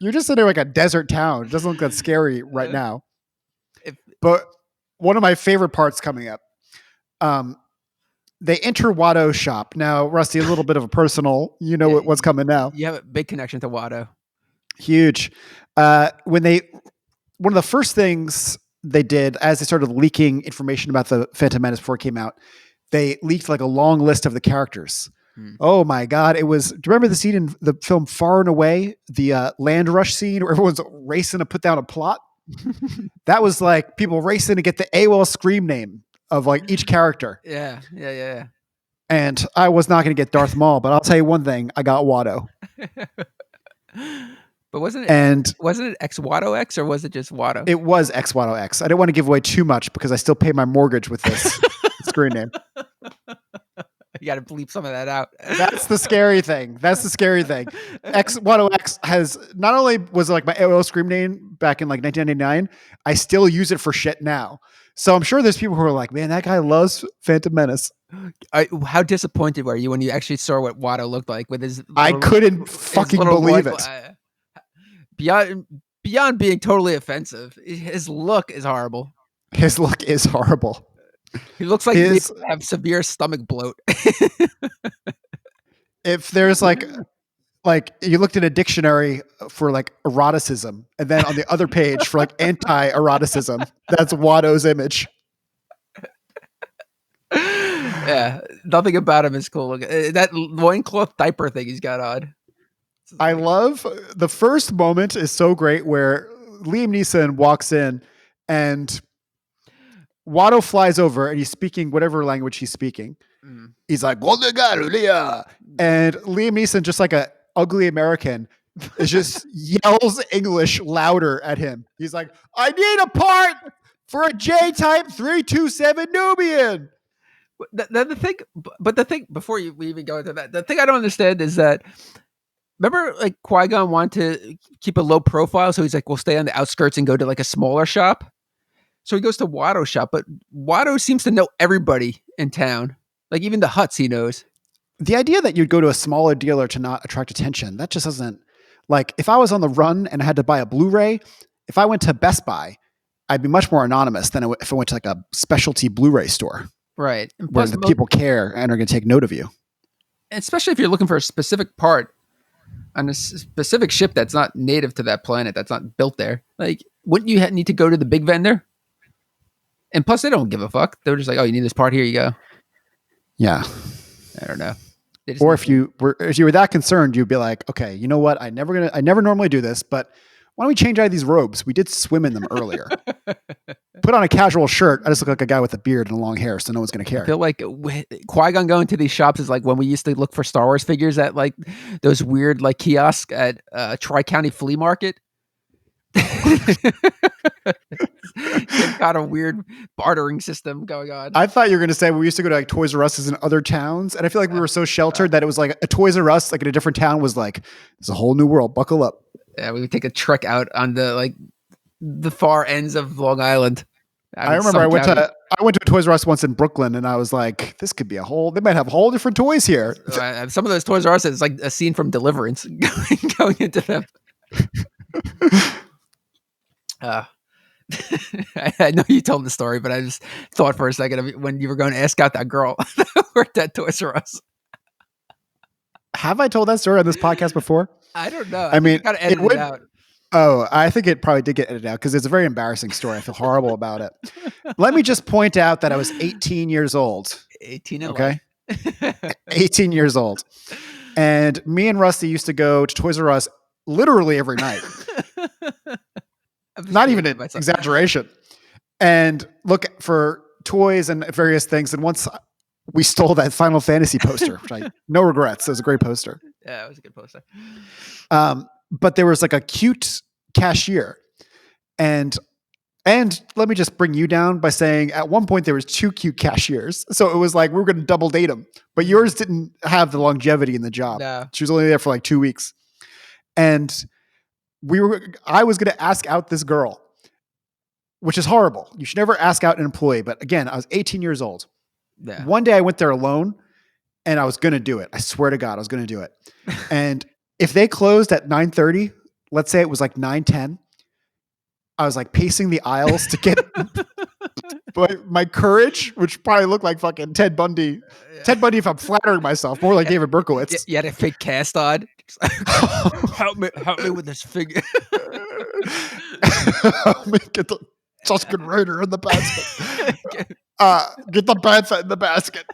Speaker 1: you're just in like a desert town. It doesn't look that scary right now. But one of my favorite parts coming up, they enter Watto's shop. Now, Rusty, a little bit of a personal, what's coming now.
Speaker 2: You have a big connection to Watto.
Speaker 1: Huge. One of the first things they did as they started leaking information about the Phantom Menace before it came out, they leaked like a long list of the characters. Oh my God. Do you remember the scene in the film Far and Away, the land rush scene where everyone's racing to put down a plot? That was like people racing to get the AWOL scream name of like each character.
Speaker 2: Yeah.
Speaker 1: And I was not going to get Darth Maul, but I'll tell you one thing. I got Watto.
Speaker 2: But wasn't it X Watto X, or was it just Watto?
Speaker 1: It was X Watto X. I didn't want to give away too much because I still pay my mortgage with this screen name.
Speaker 2: You got to bleep some of that out.
Speaker 1: That's the scary thing. X Watto X has not only was like my AOL screen name back in like 1999, I still use it for shit now. So I'm sure there's people who are like, man, that guy loves Phantom Menace.
Speaker 2: How disappointed were you when you actually saw what Watto looked like with his?
Speaker 1: I couldn't fucking believe it.
Speaker 2: Beyond being totally offensive, his look is horrible.
Speaker 1: His look is horrible.
Speaker 2: He looks like he have severe stomach bloat.
Speaker 1: If there's like you looked in a dictionary for like eroticism, and then on the other page for like anti-eroticism, that's Watto's image.
Speaker 2: Yeah, nothing about him is cool. That loincloth diaper thing he's got on.
Speaker 1: I love the first moment is so great where Liam Neeson walks in and Watto flies over and he's speaking whatever language he's speaking. He's like, and Liam Neeson, just like a ugly American, is just yells English louder at him. He's like, I need a part for a J-type 327 Nubian.
Speaker 2: The thing before we even go into that, the thing I don't understand is that, remember, like Qui-Gon wanted to keep a low profile, so he's like, we'll stay on the outskirts and go to like a smaller shop. So he goes to Watto's shop, but Watto seems to know everybody in town, like even the Hutts he knows.
Speaker 1: The idea that you'd go to a smaller dealer to not attract attention, that just doesn't, like, if I was on the run and I had to buy a Blu-ray, if I went to Best Buy, I'd be much more anonymous than if I went to like a specialty Blu-ray store.
Speaker 2: Right. And
Speaker 1: where the people care and are going to take note of you.
Speaker 2: Especially if you're looking for a specific part. on a specific ship that's not native to that planet, that's not built there, like, wouldn't you need to go to the big vendor? And plus, they don't give a fuck. They're just like, oh, you need this part, here you go.
Speaker 1: Yeah.
Speaker 2: I don't know.
Speaker 1: Or if you were that concerned, you'd be like, okay, you know what? I never normally do this, but why don't we change out of these robes? We did swim in them earlier. Put on a casual shirt. I just look like a guy with a beard and long hair, so no one's going to care.
Speaker 2: I feel like Qui-Gon going to these shops is like when we used to look for Star Wars figures at like those weird like kiosks at Tri-County Flea Market. Some kind of weird bartering system going on.
Speaker 1: I thought you were going to say we used to go to like Toys R Us in other towns, and I feel like we were so sheltered that it was like a Toys R Us like in a different town was like, it's a whole new world. Buckle up.
Speaker 2: Yeah, we would take a trek out on the far ends of Long Island.
Speaker 1: I remember I went to a Toys R Us once in Brooklyn, and I was like, this could be they might have whole different toys here.
Speaker 2: Some of those Toys R Us, it's like a scene from Deliverance going into them. I know you told the story, but I just thought for a second of when you were going to ask out that girl that worked at Toys R Us.
Speaker 1: Have I told that story on this podcast before?
Speaker 2: I don't know.
Speaker 1: I mean,
Speaker 2: you gotta edit it out.
Speaker 1: Oh, I think it probably did get edited out because it's a very embarrassing story. I feel horrible about it. Let me just point out that I was 18 years old.
Speaker 2: 18
Speaker 1: okay? 18 years old. And me and Rusty used to go to Toys R Us literally every night. Not even an exaggeration. And look for toys and various things. And once we stole that Final Fantasy poster, which no regrets. It was a great poster.
Speaker 2: Yeah, it was a good poster.
Speaker 1: But there was like a cute cashier. And let me just bring you down by saying at one point there was 2 cute cashiers. So it was like we were going to double date them. But yours didn't have the longevity in the job.
Speaker 2: No.
Speaker 1: She was only there for like 2 weeks. And I was going to ask out this girl, which is horrible. You should never ask out an employee. But again, I was 18 years old.
Speaker 2: Yeah.
Speaker 1: One day I went there alone and I was going to do it. I swear to God, I was going to do it. And if they closed at 9:30, let's say it was like 9:10, I was like pacing the aisles to get my courage, which probably looked like fucking Ted Bundy. Yeah. Ted Bundy, if I'm flattering myself, more like David Berkowitz.
Speaker 2: You had a fake cast on. help me with this figure.
Speaker 1: Help me get the Tusken Raider in the basket. Get the bad fat in the basket.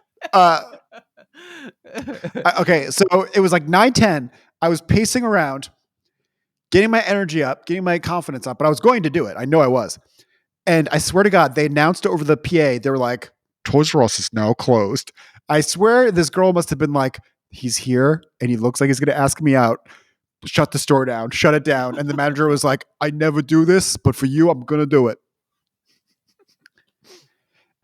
Speaker 1: Okay, so it was like 9:10. I was pacing around, getting my energy up, getting my confidence up, but I was going to do it. I know I was. And I swear to God, they announced over the PA, they were like, Toys R Us is now closed. I swear this girl must have been like, he's here and he looks like he's going to ask me out. Shut the store down, shut it down. And the manager was like, I never do this, but for you, I'm going to do it.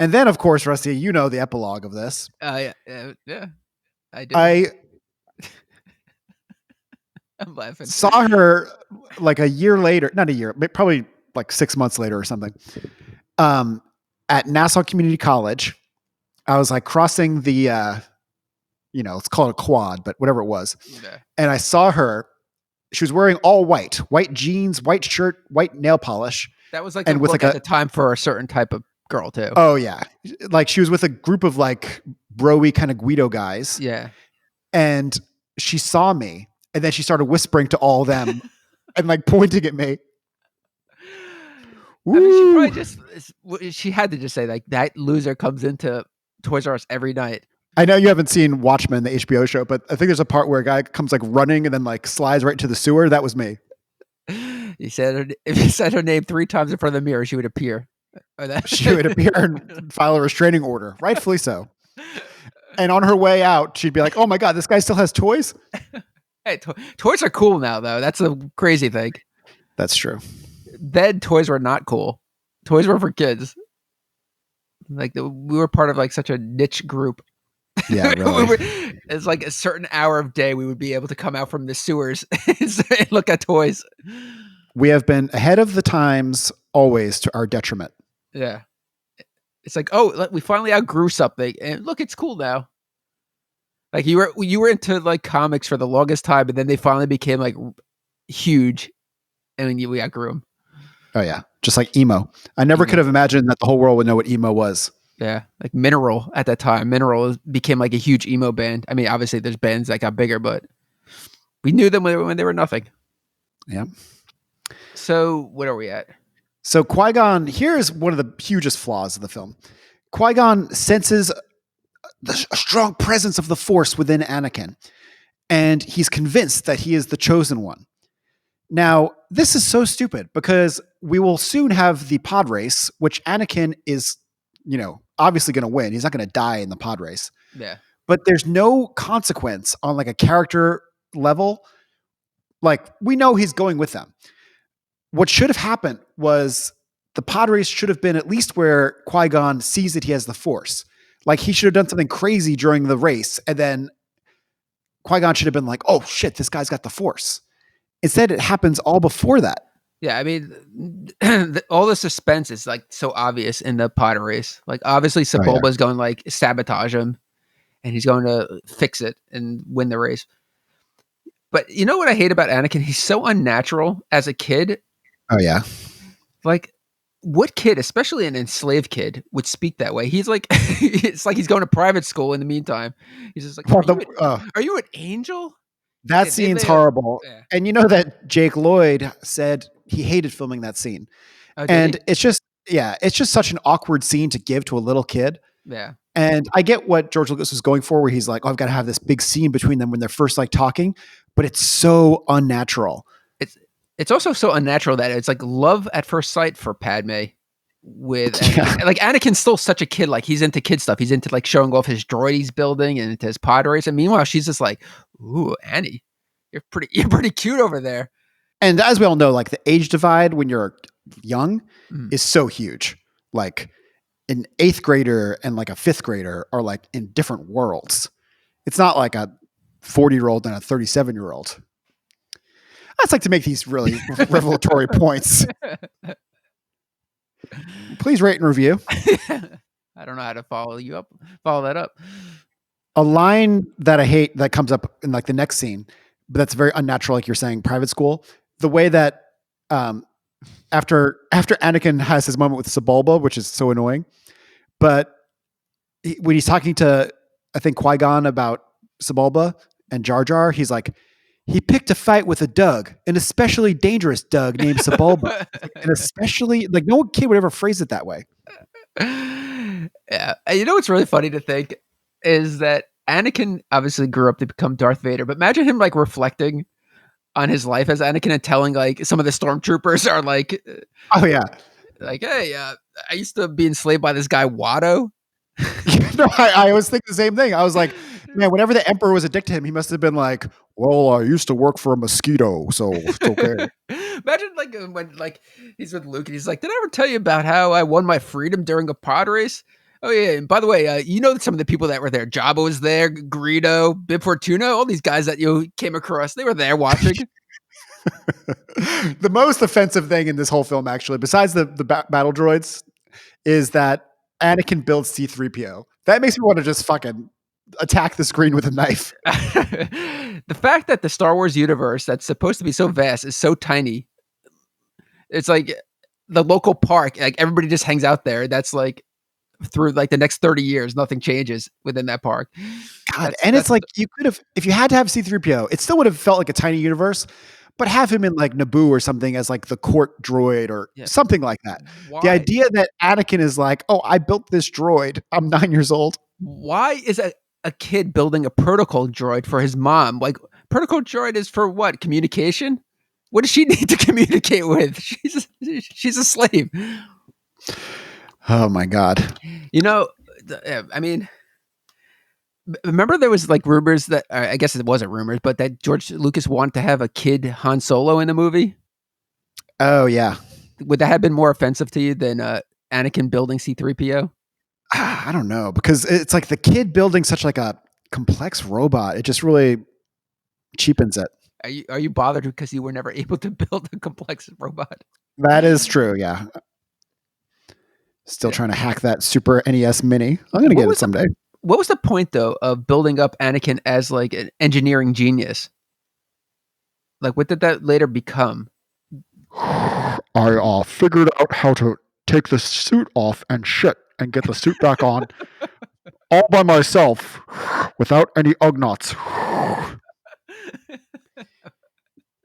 Speaker 1: And then, of course, Rusty, you know the epilogue of this.
Speaker 2: Yeah, I do. I'm laughing.
Speaker 1: Saw her like a year later, not a year, but probably like 6 months later or something, at Nassau Community College. I was like crossing the, let's call it a quad, but whatever it was.
Speaker 2: Okay.
Speaker 1: And I saw her. She was wearing all white jeans, white shirt, white nail polish.
Speaker 2: That was like the look at the time for a certain type of girl too.
Speaker 1: Oh yeah. Like she was with a group of like bro-y kind of Guido guys.
Speaker 2: Yeah.
Speaker 1: And she saw me. And then she started whispering to all of them and like pointing at me.
Speaker 2: I mean, she had to just say like that loser comes into Toys R Us every night.
Speaker 1: I know you haven't seen Watchmen, the HBO show, but I think there's a part where a guy comes like running and then like slides right into the sewer. That was me.
Speaker 2: If you said her name 3 times in front of the mirror, she would appear.
Speaker 1: She would appear and file a restraining order, rightfully so. And on her way out, she'd be like, "Oh my God, this guy still has toys."
Speaker 2: Hey, toys are cool now, though. That's a crazy thing.
Speaker 1: That's true.
Speaker 2: Then toys were not cool. Toys were for kids. Like we were part of like such a niche group.
Speaker 1: Yeah, really.
Speaker 2: It's like a certain hour of day we would be able to come out from the sewers and look at toys.
Speaker 1: We have been ahead of the times, always to our detriment.
Speaker 2: Yeah, it's like, oh, we finally outgrew something, and look, it's cool now. Like you were into like comics for the longest time, and then they finally became like huge, and then we outgrew them.
Speaker 1: Oh yeah, just like emo. I never could have imagined that the whole world would know what emo was.
Speaker 2: Yeah, like Mineral at that time. Mineral became like a huge emo band. I mean, obviously there's bands that got bigger, but We knew them when they were nothing.
Speaker 1: Yeah.
Speaker 2: So what are we at?
Speaker 1: So Qui-Gon, here's one of the hugest flaws of the film. Qui-Gon senses a strong presence of the Force within Anakin, and he's convinced that he is the chosen one. Now, this is so stupid because we will soon have the pod race, which Anakin is, obviously going to win. He's not going to die in the pod race.
Speaker 2: Yeah.
Speaker 1: But there's no consequence on like a character level. Like, we know he's going with them. What should have happened was the pod race should have been at least where Qui-Gon sees that he has the Force. Like, he should have done something crazy during the race, and then Qui-Gon should have been like, oh shit, this guy's got the Force. Instead, it happens all before that.
Speaker 2: Yeah, I mean, all the suspense is like so obvious in the pod race. Like, obviously, Sebulba's going like sabotage him, and he's going to fix it and win the race. But you know what I hate about Anakin? He's so unnatural as a kid.
Speaker 1: Oh yeah,
Speaker 2: like what kid, especially an enslaved kid, would speak that way? He's like, it's like he's going to private school in the meantime. He's just like, are you an angel?
Speaker 1: That scene's horrible. Yeah. And you know that Jake Lloyd said he hated filming that scene. And it's just such an awkward scene to give to a little kid.
Speaker 2: Yeah.
Speaker 1: And I get what George Lucas was going for, where he's like, oh, I've got to have this big scene between them when they're first like talking, but it's so unnatural.
Speaker 2: It's also so unnatural that it's like love at first sight for Padme with like Anakin's still such a kid. Like he's into kid stuff. He's into like showing off his droid he's building and into his pod race. And meanwhile, she's just like, ooh, Annie, you're pretty cute over there.
Speaker 1: And as we all know, like the age divide when you're young is so huge. Like an 8th grader and like a 5th grader are like in different worlds. It's not like a 40-year-old and a 37-year-old. I just like to make these really revelatory points. Please rate and review.
Speaker 2: I don't know how to follow that up.
Speaker 1: A line that I hate that comes up in like the next scene, but that's very unnatural, like you're saying, private school. The way that after Anakin has his moment with Sebulba, which is so annoying, but when he's talking to, I think, Qui-Gon about Sebulba and Jar Jar, he's like, he picked a fight with a Doug, an especially dangerous Doug named Sebulba. And especially, like, no kid would ever phrase it that way.
Speaker 2: Yeah. You know what's really funny to think is that Anakin obviously grew up to become Darth Vader, but imagine him like reflecting on his life as Anakin and telling like some of the stormtroopers are like,
Speaker 1: oh yeah,
Speaker 2: like, hey, I used to be enslaved by this guy Watto.
Speaker 1: No, I always think the same thing. I was like, man, whenever the Emperor was a dick to him, he must have been like, well, I used to work for a mosquito, so it's okay.
Speaker 2: Imagine like when like he's with Luke and he's like, did I ever tell you about how I won my freedom during a pod race? Oh yeah, and by the way, you know some of the people that were there. Jabba was there, Greedo, Bib Fortuna, all these guys that you came across, they were there watching.
Speaker 1: The most offensive thing in this whole film, actually, besides the battle droids, is that Anakin builds C-3PO. That makes me want to just fucking attack the screen with a knife.
Speaker 2: The fact that the Star Wars universe that's supposed to be so vast is so tiny. It's like the local park, like everybody just hangs out there. That's like through like the next 30 years, nothing changes within that park.
Speaker 1: God, it's like you could have, if you had to have C-3PO, it still would have felt like a tiny universe, but have him in like Naboo or something as like the court droid or something like that. Why? The idea that Anakin is like, oh, I built this droid. I'm 9 years old.
Speaker 2: Why is a kid building a protocol droid for his mom? Like, protocol droid is for what? Communication? What does she need to communicate with? She's a slave.
Speaker 1: Oh my God.
Speaker 2: You know, I mean, remember there was like rumors that, I guess it wasn't rumors, but that George Lucas wanted to have a kid Han Solo in the movie?
Speaker 1: Oh yeah.
Speaker 2: Would that have been more offensive to you than Anakin building C-3PO?
Speaker 1: I don't know, because it's like the kid building such like a complex robot. It just really cheapens it.
Speaker 2: Are you bothered because you were never able to build a complex robot?
Speaker 1: That is true. Yeah. Still trying to hack that Super NES Mini. I'm going to get it someday.
Speaker 2: What was the point though of building up Anakin as like an engineering genius? Like, what did that later become?
Speaker 1: I figured out how to take the suit off and shit and get the suit back on all by myself without any Ugnaughts.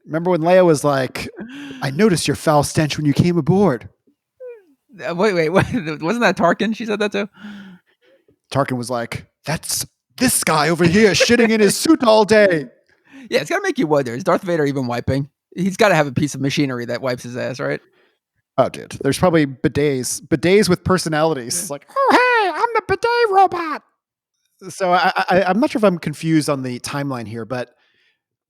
Speaker 1: Remember when Leia was like, I noticed your foul stench when you came aboard.
Speaker 2: Wait, wasn't that Tarkin? She said that too.
Speaker 1: Tarkin was like, that's this guy over here shitting in his suit all day.
Speaker 2: Yeah, it's gotta make you wonder: is Darth Vader even wiping? He's got to have a piece of machinery that wipes his ass, right?
Speaker 1: Oh, dude, there's probably bidets with personalities. It's like, oh, hey, I'm the bidet robot. So I'm not sure if I'm confused on the timeline here, but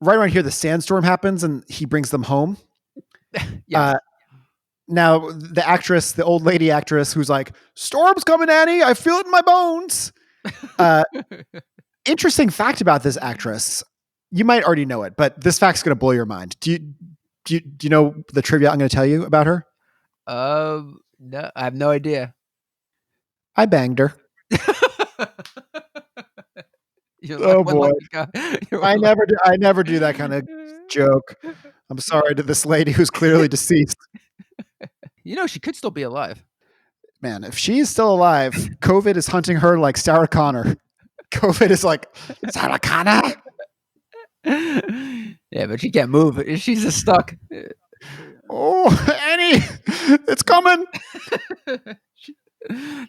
Speaker 1: right around here, the sandstorm happens and he brings them home.
Speaker 2: Yeah.
Speaker 1: Now, the old lady actress who's like, storm's coming, Annie. I feel it in my bones. Interesting fact about this actress. You might already know it, but this fact's going to blow your mind. Do you know the trivia I'm going to tell you about her?
Speaker 2: No, I have no idea.
Speaker 1: I banged her.
Speaker 2: Oh
Speaker 1: boy. I never do that kind of joke. I'm sorry to this lady who's clearly deceased.
Speaker 2: She could still be alive.
Speaker 1: Man, if she's still alive, COVID is hunting her like Sarah Connor. COVID is like, Sarah Connor?
Speaker 2: Yeah, but she can't move. She's just stuck.
Speaker 1: Oh, Annie, it's coming.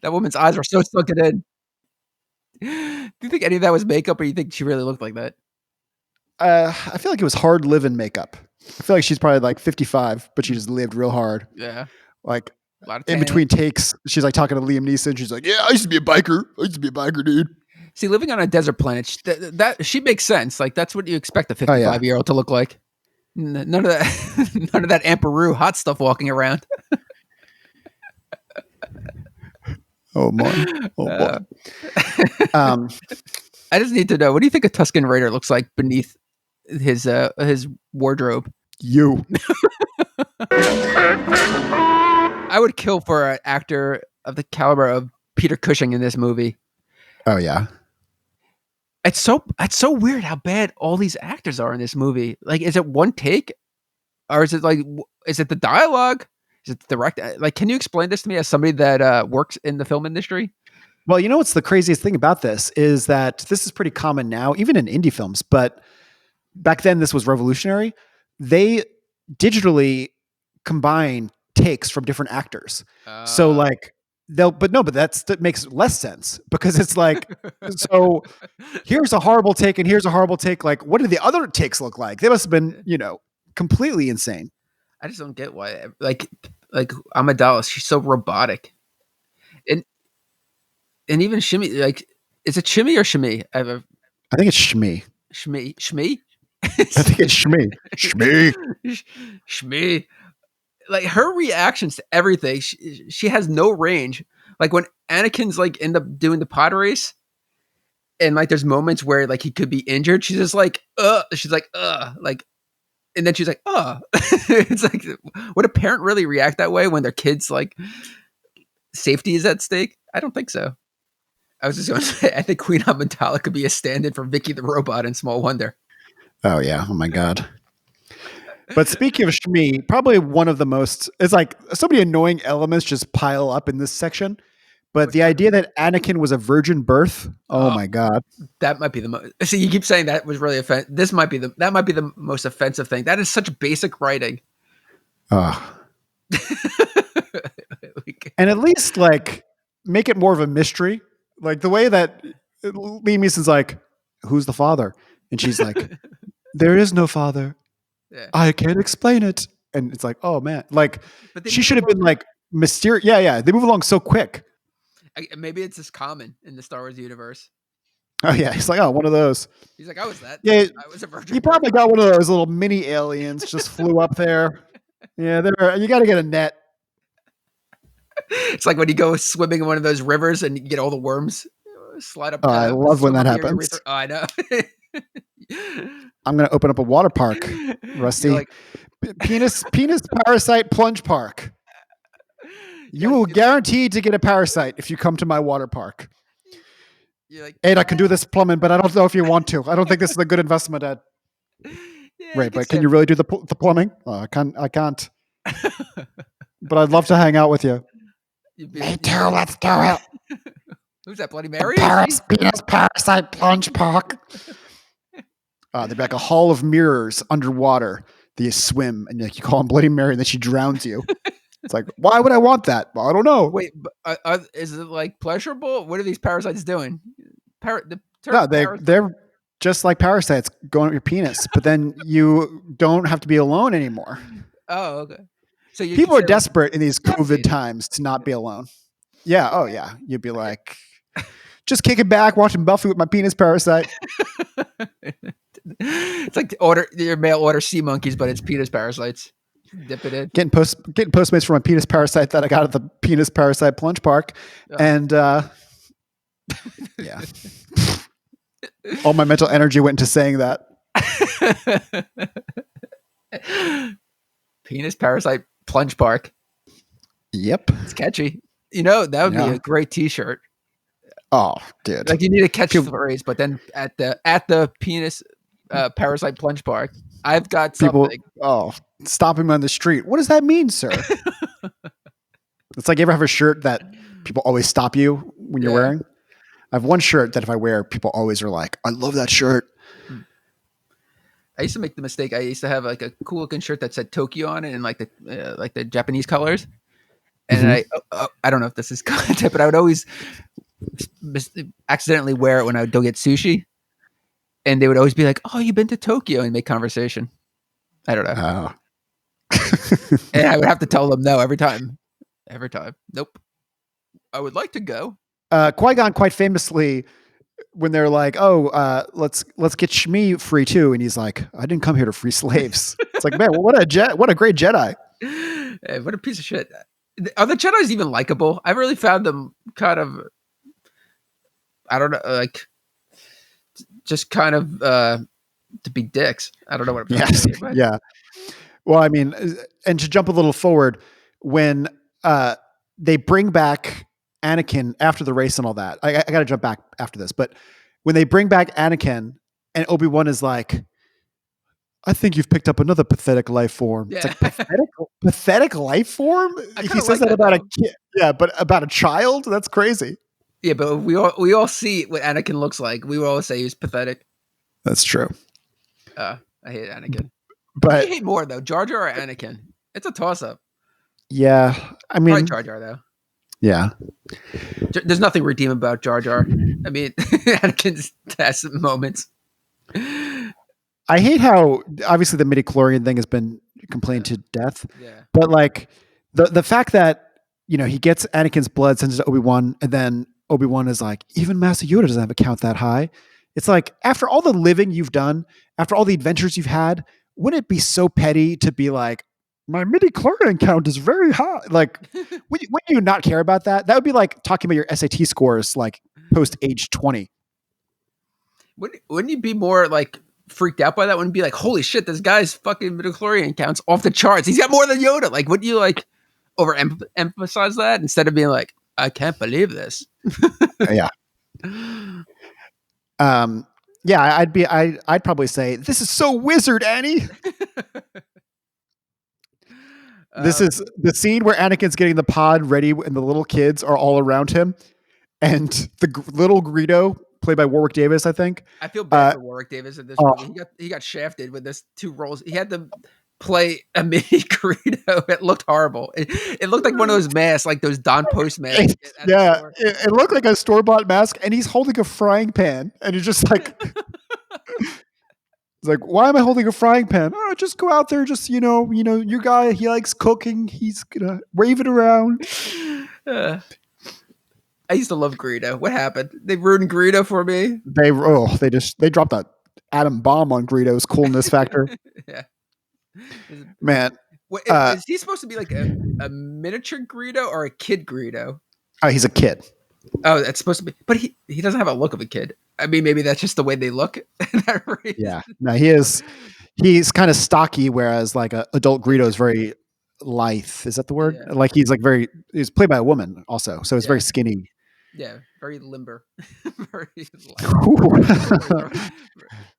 Speaker 2: That woman's eyes are so sunken in. Do you think any of that was makeup, or you think she really looked like that?
Speaker 1: I feel like it was hard living makeup. I feel like she's probably like 55, but she just lived real hard.
Speaker 2: Yeah.
Speaker 1: Like
Speaker 2: A lot of
Speaker 1: in between takes, she's like talking to Liam Neeson. She's like, "Yeah, I used to be a biker. Dude."
Speaker 2: See, living on a desert planet, that she makes sense. Like that's what you expect a 55-year-old to look like. None of that, none of that Amperu hot stuff walking around.
Speaker 1: Oh boy.
Speaker 2: I just need to know, what do you think a Tusken Raider looks like beneath his wardrobe?
Speaker 1: You.
Speaker 2: I would kill for an actor of the caliber of Peter Cushing in this movie.
Speaker 1: Oh yeah.
Speaker 2: It's so weird how bad all these actors are in this movie. Like, is it one take, or is it the dialogue? Is it the direct? Like, can you explain this to me as somebody that works in the film industry?
Speaker 1: Well, you know what's the craziest thing about this is that this is pretty common now, even in indie films. But back then, this was revolutionary. They digitally combine takes from different actors. So like that makes less sense because it's like, so here's a horrible take and here's a horrible take. Like, what did the other takes look like? They must have been, completely insane.
Speaker 2: I just don't get why. Like Amidala, she's so robotic, and even Shimmy. Like, is it Shimmy or Shimmy?
Speaker 1: I think it's Shmi.
Speaker 2: Shmi.
Speaker 1: I think it's Shmi.
Speaker 2: Shmi. Like, her reactions to everything, she has no range. Like when Anakin's like end up doing the pod race, and like there's moments where like he could be injured, she's just like, she's like, like, and then she's like, it's like, would a parent really react that way when their kids like safety is at stake? I don't think so. I was just going to say, I think Queen Amidala could be a stand-in for Vicky the robot in Small Wonder.
Speaker 1: Oh yeah, oh my god. But speaking of Shmi, probably one of the most, it's like so many annoying elements just pile up in this section. But the idea that Anakin was a virgin birth, oh my god.
Speaker 2: That might be the most, see, you keep saying that was really offensive. That might be the most offensive thing. That is such basic writing.
Speaker 1: And at least like make it more of a mystery. Like the way that Liam Neeson's like, who's the father? And she's like, there is no father.
Speaker 2: Yeah.
Speaker 1: I can't explain it. And it's like, oh man, like she should have been like mysterious. Yeah. They move along so quick.
Speaker 2: Maybe it's just common in the Star Wars universe.
Speaker 1: Oh yeah. He's like, oh, one of those.
Speaker 2: He's like, I was that.
Speaker 1: Yeah.
Speaker 2: I was a virgin.
Speaker 1: You probably got one of those little mini aliens just flew up there. Yeah. You got to get a net.
Speaker 2: It's like when you go swimming in one of those rivers and you get all the worms slide up.
Speaker 1: I love when that happens.
Speaker 2: Oh, I know.
Speaker 1: I'm going to open up a water park, Rusty.
Speaker 2: Like,
Speaker 1: penis parasite plunge park. You will guaranteed to get a parasite if you come to my water park.
Speaker 2: Like,
Speaker 1: Ed, I can do this plumbing, but I don't know if you want to. I don't think this is a good investment, Ed.
Speaker 2: Yeah,
Speaker 1: right, but can you really do the plumbing? I can't. But I'd love to hang out with you. Me too. Let's do it.
Speaker 2: Who's that, Bloody Mary?
Speaker 1: Penis parasite plunge park. There'd be like a hall of mirrors underwater you swim and like you call on Bloody Mary and then she drowns you. It's like, why would I want that? Well, I don't know.
Speaker 2: Wait, is it like pleasurable? What are these parasites doing? The term
Speaker 1: No,
Speaker 2: parasite-
Speaker 1: they're just like parasites going up your penis, but then you don't have to be alone anymore.
Speaker 2: Oh, okay. So
Speaker 1: People are
Speaker 2: consider-
Speaker 1: desperate in these COVID
Speaker 2: Captain.
Speaker 1: times to not be alone. Yeah. Oh, yeah. You'd be like, just kicking back, watching Buffy with my penis parasite.
Speaker 2: It's like your mail order sea monkeys, but it's penis parasites. Dip it in.
Speaker 1: Getting Postmates from a penis parasite that I got at the penis parasite plunge park.
Speaker 2: Oh.
Speaker 1: And yeah. All my mental energy went into saying that.
Speaker 2: Penis parasite plunge park.
Speaker 1: Yep.
Speaker 2: It's catchy. That would be
Speaker 1: Yeah.
Speaker 2: a great T-shirt.
Speaker 1: Oh, dude.
Speaker 2: Like you need a catchphrase, but then at the penis parasite plunge park, I've got something.
Speaker 1: People, stop him on the street. What does that mean, sir? It's like you ever have a shirt that people always stop you when you're wearing? I have one shirt that if I wear, people always are like, I love that shirt.
Speaker 2: I used to make the mistake. I used to have like a cool looking shirt that said Tokyo on it and like the Japanese colors. And I don't know if this is content, but I would always accidentally wear it when I would go get sushi. And they would always be like, "Oh, you've been to Tokyo," and make conversation. I don't know.
Speaker 1: Oh.
Speaker 2: And I would have to tell them no every time. Every time. Nope. I would like to go.
Speaker 1: Qui-Gon quite famously, when they're like, let's get Shmi free too. And he's like, I didn't come here to free slaves. It's like, man, what a great Jedi.
Speaker 2: Hey, what a piece of shit. Are the Jedis even likable? I really found them kind of, I don't know, like just kind of to be dicks. I don't know what I'm trying to say. But.
Speaker 1: Yeah. Well, I mean, and to jump a little forward, when they bring back Anakin after the race and all that, I got to jump back after this, but when they bring back Anakin and Obi-Wan is like, I think you've picked up another pathetic life form.
Speaker 2: Yeah.
Speaker 1: It's like pathetic life form. He says that about a kid. Yeah, but about a child, that's crazy.
Speaker 2: Yeah, but we all see what Anakin looks like. We will always say he's pathetic.
Speaker 1: That's true.
Speaker 2: I hate Anakin.
Speaker 1: But
Speaker 2: I hate more though, Jar Jar or Anakin. It's a toss up.
Speaker 1: Yeah, I mean,
Speaker 2: probably Jar Jar though.
Speaker 1: Yeah,
Speaker 2: there's nothing redeeming about Jar Jar. I mean, Anakin has moments.
Speaker 1: I hate how obviously the midichlorian thing has been complained to death.
Speaker 2: Yeah.
Speaker 1: But like the fact that he gets Anakin's blood, sends it to Obi-Wan, and then Obi-Wan is like, even Master Yoda doesn't have a count that high. It's like after all the living you've done, after all the adventures you've had, wouldn't it be so petty to be like, my midichlorian count is very high? Like, would you not care about that? That would be like talking about your SAT scores like post age 20.
Speaker 2: Wouldn't you be more like freaked out by that? Wouldn't be like, holy shit, this guy's fucking midichlorian counts off the charts. He's got more than Yoda. Like, wouldn't you like emphasize that instead of being like, I can't believe this?
Speaker 1: Yeah. Yeah, I'd probably say, this is so wizard, Annie. This is the scene where Anakin's getting the pod ready and the little kids are all around him. And the little Greedo, played by Warwick Davis, I think.
Speaker 2: I feel bad for Warwick Davis in this movie. He got shafted with this 2 roles. He had to play a mini Greedo. It looked horrible. It looked like one of those masks, like those Don Post masks.
Speaker 1: Yeah, it looked like a store-bought mask, and he's holding a frying pan, and he's just like, it's like, why am I holding a frying pan? Oh, just go out there, just your guy. He likes cooking. He's gonna wave it around.
Speaker 2: I used to love Greedo. What happened? They ruined Greedo for me.
Speaker 1: They dropped that atom bomb on Greedo's coolness factor.
Speaker 2: Yeah.
Speaker 1: Man,
Speaker 2: is he supposed to be like a miniature Greedo or a kid Greedo?
Speaker 1: Oh, he's a kid.
Speaker 2: Oh, that's supposed to be, but he doesn't have a look of a kid. I mean, maybe that's just the way they look.
Speaker 1: Yeah, no, he's kind of stocky, whereas like a adult Greedo is very lithe. Is that the word? Yeah. Like he's he's played by a woman also, so it's very skinny.
Speaker 2: Yeah, very limber. Very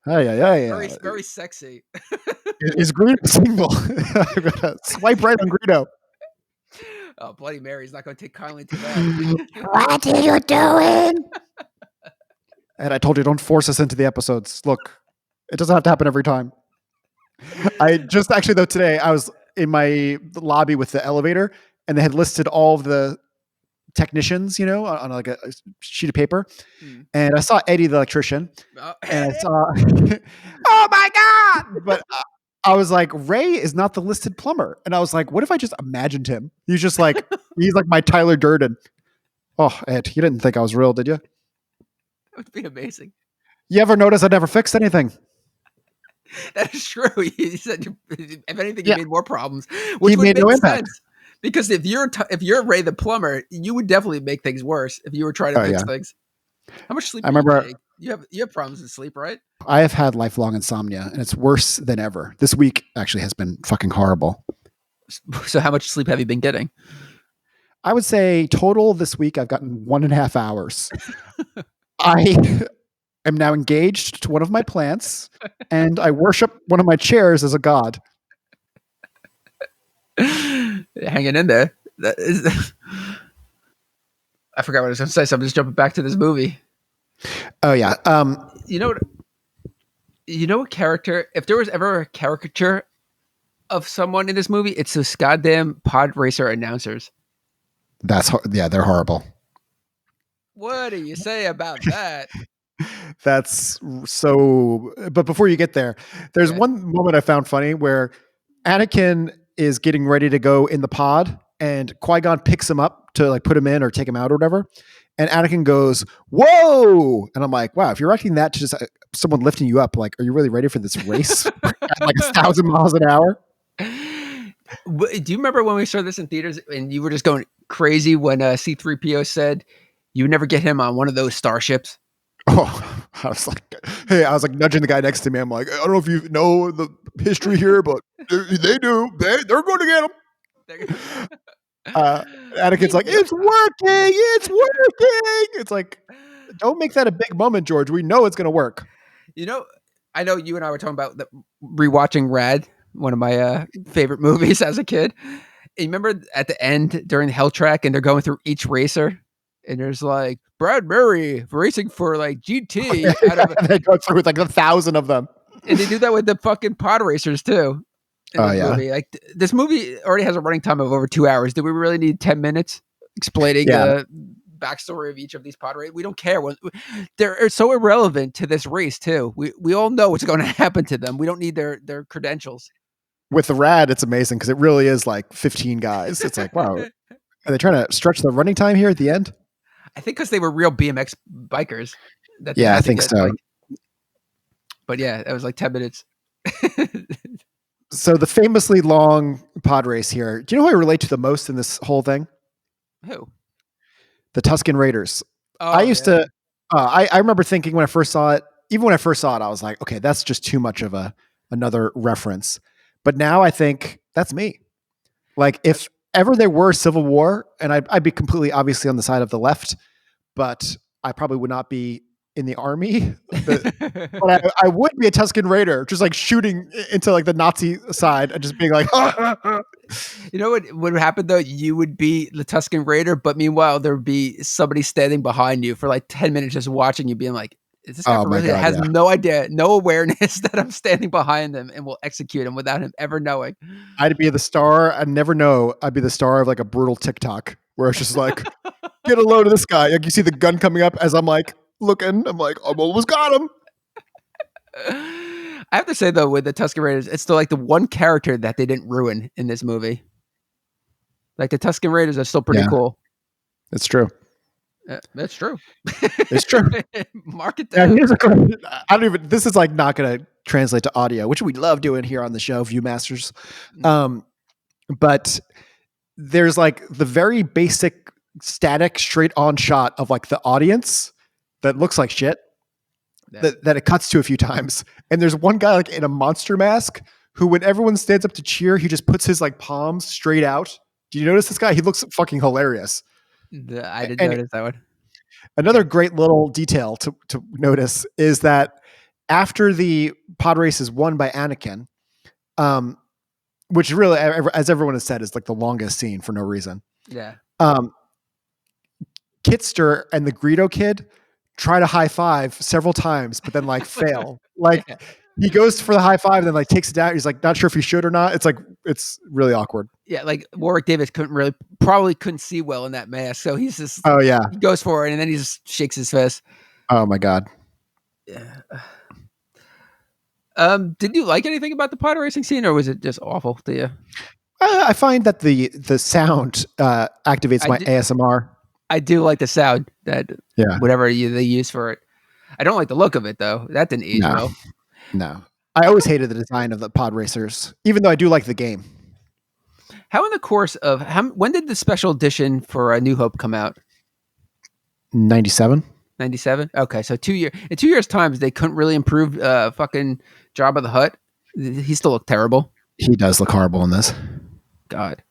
Speaker 1: very
Speaker 2: sexy.
Speaker 1: Is Greedo single? I'm gonna swipe right on Greedo.
Speaker 2: Oh, Bloody Mary's not going to take kindly to that.
Speaker 1: What are you doing? And I told you, don't force us into the episodes. Look, it doesn't have to happen every time. I just actually though today I was in my lobby with the elevator and they had listed all of the technicians, on like a sheet of paper,
Speaker 2: Hmm.
Speaker 1: and I saw Eddie the electrician,
Speaker 2: Oh,
Speaker 1: and I saw, oh my god! But I was like, Ray is not the listed plumber, and I was like, what if I just imagined him? He's like my Tyler Durden. Oh, Ed, you didn't think I was real, did you?
Speaker 2: that would be amazing.
Speaker 1: You ever notice I never fixed anything?
Speaker 2: That is true. You said, if anything, you
Speaker 1: Yeah,
Speaker 2: made more problems,
Speaker 1: he
Speaker 2: which would
Speaker 1: made no
Speaker 2: make
Speaker 1: impact.
Speaker 2: sense. Because if you're Ray the plumber, you would definitely make things worse if you were trying to
Speaker 1: Oh
Speaker 2: fix
Speaker 1: yeah,
Speaker 2: things. How much sleep
Speaker 1: I
Speaker 2: are you
Speaker 1: remember
Speaker 2: getting? You have problems with sleep, right?
Speaker 1: I have had lifelong insomnia, and it's worse than ever. This week actually has been fucking horrible.
Speaker 2: So how much sleep have you been getting?
Speaker 1: I would say total this week I've gotten 1.5 hours. I am now engaged to one of my plants, and I worship one of my chairs as a god.
Speaker 2: Hanging in there. That is, I forgot what I was going to say, so I'm just jumping back to this movie.
Speaker 1: Oh yeah.
Speaker 2: You know what? You know a character? If there was ever a caricature of someone in this movie, it's those goddamn pod racer announcers.
Speaker 1: They're horrible.
Speaker 2: What do you say about that?
Speaker 1: That's so. But before you get there, there's
Speaker 2: Okay.
Speaker 1: one moment I found funny where Anakin is getting ready to go in the pod, and Qui-Gon picks him up to like put him in or take him out or whatever. And Anakin goes, "Whoa!" And I'm like, "Wow, if you're acting that to just someone lifting you up, like, are you really ready for this race at like 1,000 miles an hour?"
Speaker 2: Do you remember when we saw this in theaters and you were just going crazy when C-3PO said you would never get him on one of those starships?
Speaker 1: Oh, I was like nudging the guy next to me. I'm like, I don't know if you know the history here, but they do. They're going to get him. Anakin's like, it's working. It's working. It's like, don't make that a big moment, George. We know it's going to work.
Speaker 2: You know, I know you and I were talking about rewatching Rad, one of my favorite movies as a kid. And you remember at the end during the Hell Track, and they're going through each racer, and there's like Brad Murray racing for like GT out of,
Speaker 1: They go through with like 1,000 of them.
Speaker 2: and they do that with the fucking pod racers too. In this movie, like this movie already has a running time of over 2 hours. Do we really need 10 minutes explaining the backstory of each of these pod races? We don't care. They're so irrelevant to this race too. We all know what's going to happen to them. We don't need their credentials.
Speaker 1: With the Rad, it's amazing because it really is like 15 guys. It's like, wow. Are they trying to stretch the running time here at the end?
Speaker 2: I think because they were real BMX bikers.
Speaker 1: Yeah, I think so.
Speaker 2: But yeah, it was like 10 minutes.
Speaker 1: So the famously long pod race here. Do you know who I relate to the most in this whole thing?
Speaker 2: Who?
Speaker 1: The Tusken Raiders.
Speaker 2: Oh,
Speaker 1: I used to. I remember thinking when I first saw it. Even when I first saw it, I was like, okay, that's just too much of another reference. But now I think that's me. Like if ever there were Civil War, and I'd be completely obviously on the side of the left, but I probably would not be in the army. But I would be a Tusken Raider, just like shooting into like the Nazi side and just being like,
Speaker 2: You know what would happen though? You would be the Tusken Raider, but meanwhile there would be somebody standing behind you for like 10 minutes just watching you, being like, is this guy really has no idea, no awareness that I'm standing behind them and will execute him without him ever knowing?
Speaker 1: I'd be the star. I'd never know. I'd be the star of like a brutal TikTok where it's just like, get a load of this guy. Like you see the gun coming up as I'm like looking. I'm like, I almost got him.
Speaker 2: I have to say though, with the Tusken Raiders, it's still like the one character that they didn't ruin in this movie. Like the Tusken Raiders are still pretty cool.
Speaker 1: It's true.
Speaker 2: That's true.
Speaker 1: It's true.
Speaker 2: Mark it down.
Speaker 1: This is like not going to translate to audio, which we love doing here on the show, Viewmasters. But there's like the very basic static straight on shot of like the audience that looks like shit that it cuts to a few times. And there's one guy like in a monster mask who, when everyone stands up to cheer, he just puts his like palms straight out. Do you notice this guy? He looks fucking hilarious.
Speaker 2: I didn't notice that one.
Speaker 1: Another great little detail to notice is that after the pod race is won by Anakin, which really, as everyone has said, is like the longest scene for no reason.
Speaker 2: Yeah.
Speaker 1: Kitster and the Greedo kid try to high five several times, but then like fail. Like He goes for the high five, and then like takes it down. He's like not sure if he should or not. It's really awkward.
Speaker 2: Yeah, like Warwick Davis probably couldn't see well in that mask, so he's just
Speaker 1: Oh yeah.
Speaker 2: he goes for it, and then he just shakes his fist.
Speaker 1: Oh my god.
Speaker 2: Yeah. Did you like anything about the pod racing scene, or was it just awful to you?
Speaker 1: I find that the sound activates my ASMR.
Speaker 2: I do like the sound that whatever they use for it. I don't like the look of it though. That didn't age well.
Speaker 1: No, I always hated the design of the pod racers, even though I do like the game.
Speaker 2: How in the course of when did the special edition for New Hope come out?
Speaker 1: 97.
Speaker 2: 97. Okay, so 2 years. In 2 years' time, they couldn't really improve fucking Jabba the Hutt. He still looked terrible.
Speaker 1: He does look horrible in this.
Speaker 2: God,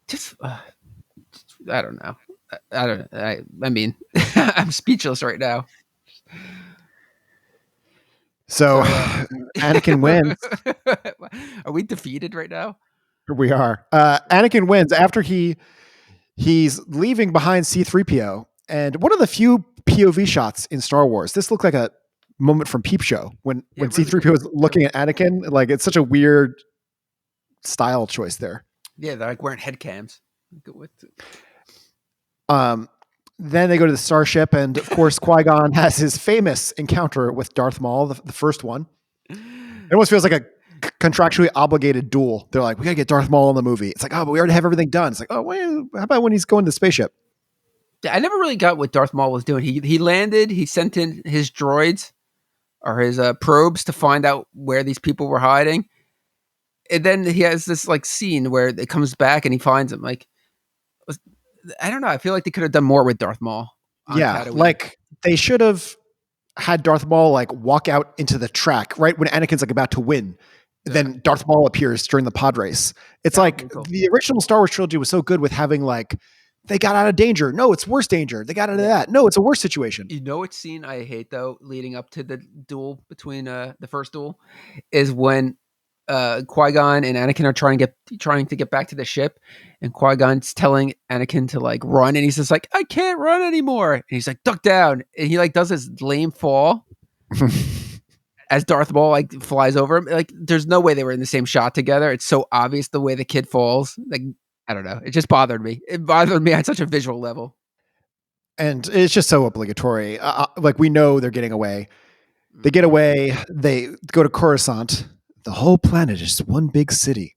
Speaker 2: just I don't know. I don't. I mean, I'm speechless right now.
Speaker 1: So Anakin wins.
Speaker 2: Are we defeated right now?
Speaker 1: We are. Anakin wins after he's leaving behind C-3PO, and one of the few POV shots in Star Wars. This looked like a moment from Peep Show when C-3PO was looking at Anakin. Like it's such a weird style choice there.
Speaker 2: Yeah, they're like wearing head cams.
Speaker 1: Then they go to the starship, and of course Qui-Gon has his famous encounter with Darth Maul, the first one. It almost feels like a contractually obligated duel. They're like, we gotta get Darth Maul in the movie. It's like, oh, but we already have everything done. It's like, oh, well, how about when he's going to the spaceship?
Speaker 2: I never really got what Darth Maul was doing. He landed. He sent in his droids or his probes to find out where these people were hiding, and then he has this like scene where it comes back and he finds them. Like, I don't know. I feel like they could have done more with Darth Maul.
Speaker 1: Yeah,
Speaker 2: Tatooine.
Speaker 1: like they should have had Darth Maul like walk out into the track right when Anakin's like about to win. Then Darth Maul appears during the pod race. It's like cool. The original Star Wars trilogy was so good with having like, they got out of danger. No, it's worse danger. They got out of that. No, it's a worse situation.
Speaker 2: You know what scene I hate though, leading up to the duel between the first duel, is when Qui-Gon and Anakin are trying to get back to the ship, and Qui-Gon's telling Anakin to like run, and he's just like, I can't run anymore. And he's like, duck down, and he like does this lame fall. As Darth Maul like flies over him, like there's no way they were in the same shot together. It's so obvious the way the kid falls. Like I don't know, it just bothered me. It bothered me on such a visual level,
Speaker 1: and it's just so obligatory. Like we know they're getting away. They get away. They go to Coruscant. The whole planet is just one big city.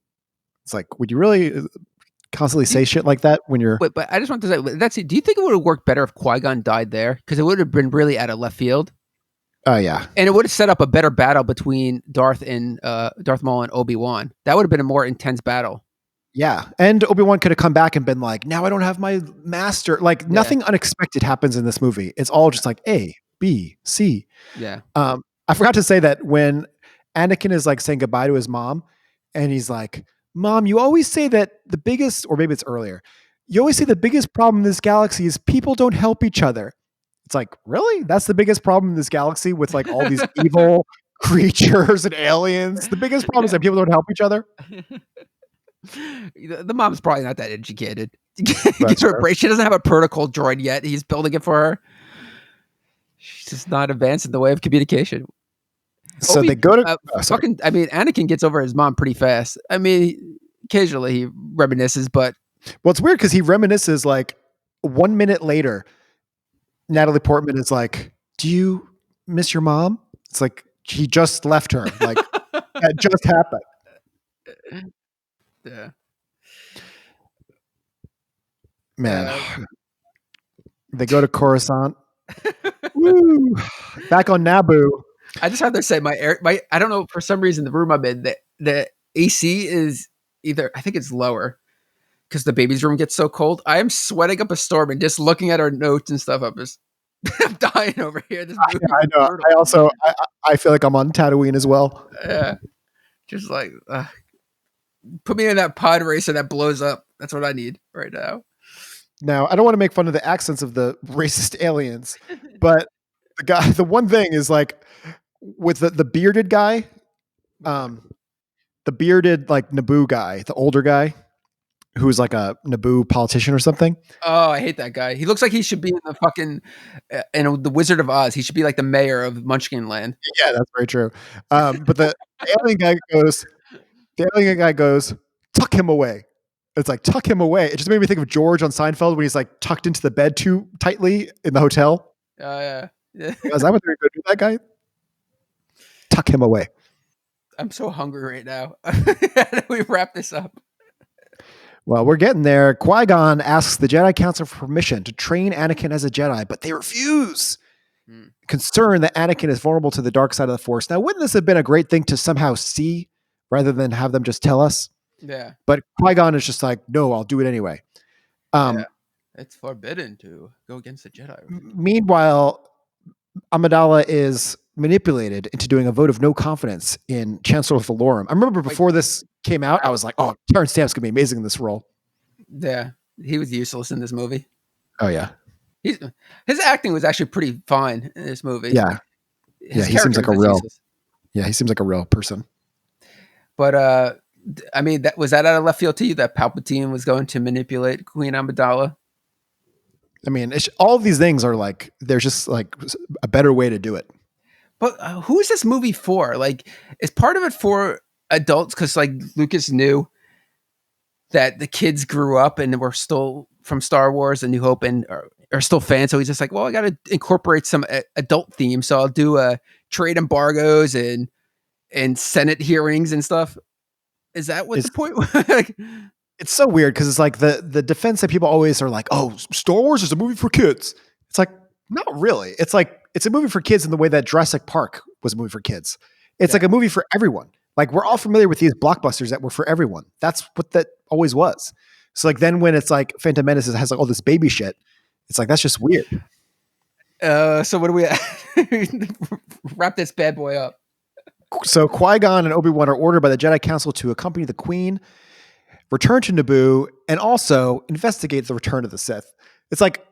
Speaker 1: It's like, would you really constantly say shit like that when you're?
Speaker 2: But I just want to say that's it. Do you think it would have worked better if Qui-Gon died there? Because it would have been really out of left field.
Speaker 1: Oh yeah,
Speaker 2: and it would have set up a better battle between Darth Maul and Obi-Wan. That would have been a more intense battle.
Speaker 1: Yeah, and Obi-Wan could have come back and been like, "Now I don't have my master." Like nothing unexpected happens in this movie. It's all just like A, B, C.
Speaker 2: Yeah.
Speaker 1: I forgot to say that when Anakin is like saying goodbye to his mom, and he's like, "Mom, you always say that the biggest, or maybe it's earlier, you always say the biggest problem in this galaxy is people don't help each other." It's like, really? That's the biggest problem in this galaxy with like all these evil creatures and aliens. The biggest problem is that people don't help each other.
Speaker 2: The mom's probably not that educated. Gives her a break. She doesn't have a protocol droid yet. He's building it for her. She's just not advanced in the way of communication.
Speaker 1: So they go to
Speaker 2: Anakin gets over his mom pretty fast. I mean, occasionally he reminisces, but
Speaker 1: well, it's weird because he reminisces like 1 minute later. Natalie Portman is like, "Do you miss your mom?" It's like he just left her. Like that just happened.
Speaker 2: Yeah,
Speaker 1: man. They go to Coruscant. Woo! Back on Naboo.
Speaker 2: I just have to say, my I don't know, for some reason the room I'm in, the AC is either, I think it's lower because the baby's room gets so cold. I am sweating up a storm, and just looking at our notes and stuff, I'm dying over here. This movie
Speaker 1: I know. Brutal. I also I feel like I'm on Tatooine as well.
Speaker 2: Yeah, just like put me in that pod racer that blows up. That's what I need right now.
Speaker 1: Now, I don't want to make fun of the accents of the racist aliens, but the one thing is like with the bearded guy, the bearded like Naboo guy, the older guy who's like a Naboo politician or something.
Speaker 2: Oh, I hate that guy. He looks like he should be in the fucking in the Wizard of Oz. He should be like the mayor of Munchkin Land.
Speaker 1: Yeah, that's very true. But the alien guy goes, tuck him away. It's like, tuck him away. It just made me think of George on Seinfeld when he's like tucked into the bed too tightly in the hotel.
Speaker 2: Oh yeah.
Speaker 1: Is that what they're going to do, that guy? Tuck him away.
Speaker 2: I'm so hungry right now. How do we wrap this up?
Speaker 1: Well, we're getting there. Qui-Gon asks the Jedi Council for permission to train Anakin as a Jedi, but they refuse. Concerned that Anakin is vulnerable to the dark side of the Force. Now, wouldn't this have been a great thing to somehow see rather than have them just tell us?
Speaker 2: Yeah.
Speaker 1: But Qui-Gon is just like, no, I'll do it anyway.
Speaker 2: Yeah. It's forbidden to go against the Jedi.
Speaker 1: Meanwhile, Amidala is manipulated into doing a vote of no confidence in Chancellor Valorum. I remember before this came out, I was like, oh, Terrence Stamp's going to be amazing in this role.
Speaker 2: Yeah. He was useless in this movie.
Speaker 1: Oh, yeah.
Speaker 2: His acting was actually pretty fine in this movie.
Speaker 1: Yeah.
Speaker 2: His
Speaker 1: he seems like a real.
Speaker 2: useless.
Speaker 1: Yeah, he seems like a real person.
Speaker 2: But I mean, was that out of left field to you that Palpatine was going to manipulate Queen Amidala?
Speaker 1: I mean, all of these things are like, there's just like a better way to do it.
Speaker 2: But who is this movie for? Like, is part of it for adults? Because like Lucas knew that the kids grew up and were still from Star Wars and New Hope and are still fans. So he's just like, well, I got to incorporate some adult themes. So I'll do trade embargoes and Senate hearings and stuff. Is that what the point was?
Speaker 1: It's so weird because it's like the defense that people always are like, oh, Star Wars is a movie for kids. It's like, not really. It's like, it's a movie for kids in the way that Jurassic Park was a movie for kids. It's like a movie for everyone. Like, we're all familiar with these blockbusters that were for everyone. That's what that always was. So like, then when it's like Phantom Menace has like all this baby shit, it's like, that's just weird.
Speaker 2: So what do we wrap this bad boy up?
Speaker 1: So Qui-Gon and Obi-Wan are ordered by the Jedi Council to accompany the Queen, return to Naboo, and also investigate the return of the Sith. It's like,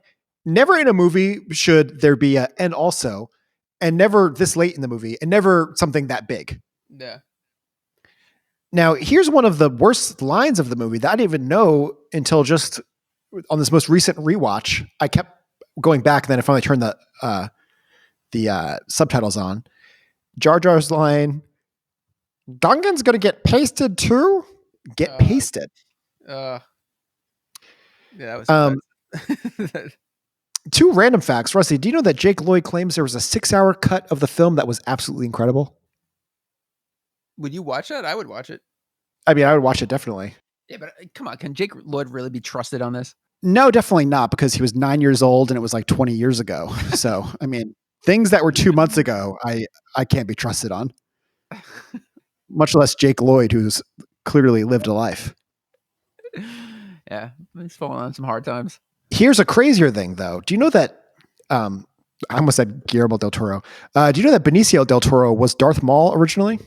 Speaker 1: never in a movie should there be a and also, and never this late in the movie, and never something that big.
Speaker 2: Yeah.
Speaker 1: Now, here's one of the worst lines of the movie that I didn't even know until just on this most recent rewatch. I kept going back, and then I finally turned the subtitles on. Jar Jar's line, Gungan's going to get pasted too? Get pasted.
Speaker 2: Yeah, that was
Speaker 1: two random facts. Rusty, do you know that Jake Lloyd claims there was a 6-hour cut of the film that was absolutely incredible?
Speaker 2: Would you watch that? I would watch it.
Speaker 1: I mean, I would watch it definitely.
Speaker 2: Yeah, but come on. Can Jake Lloyd really be trusted on this?
Speaker 1: No, definitely not, because he was 9 years old and it was like 20 years ago. So, I mean, things that were 2 months ago, I can't be trusted on. Much less Jake Lloyd, who's clearly lived a life.
Speaker 2: Yeah, he's fallen on some hard times.
Speaker 1: Here's a crazier thing, though. Do you know that? I almost said Guillermo del Toro. Do you know that Benicio del Toro was Darth Maul originally?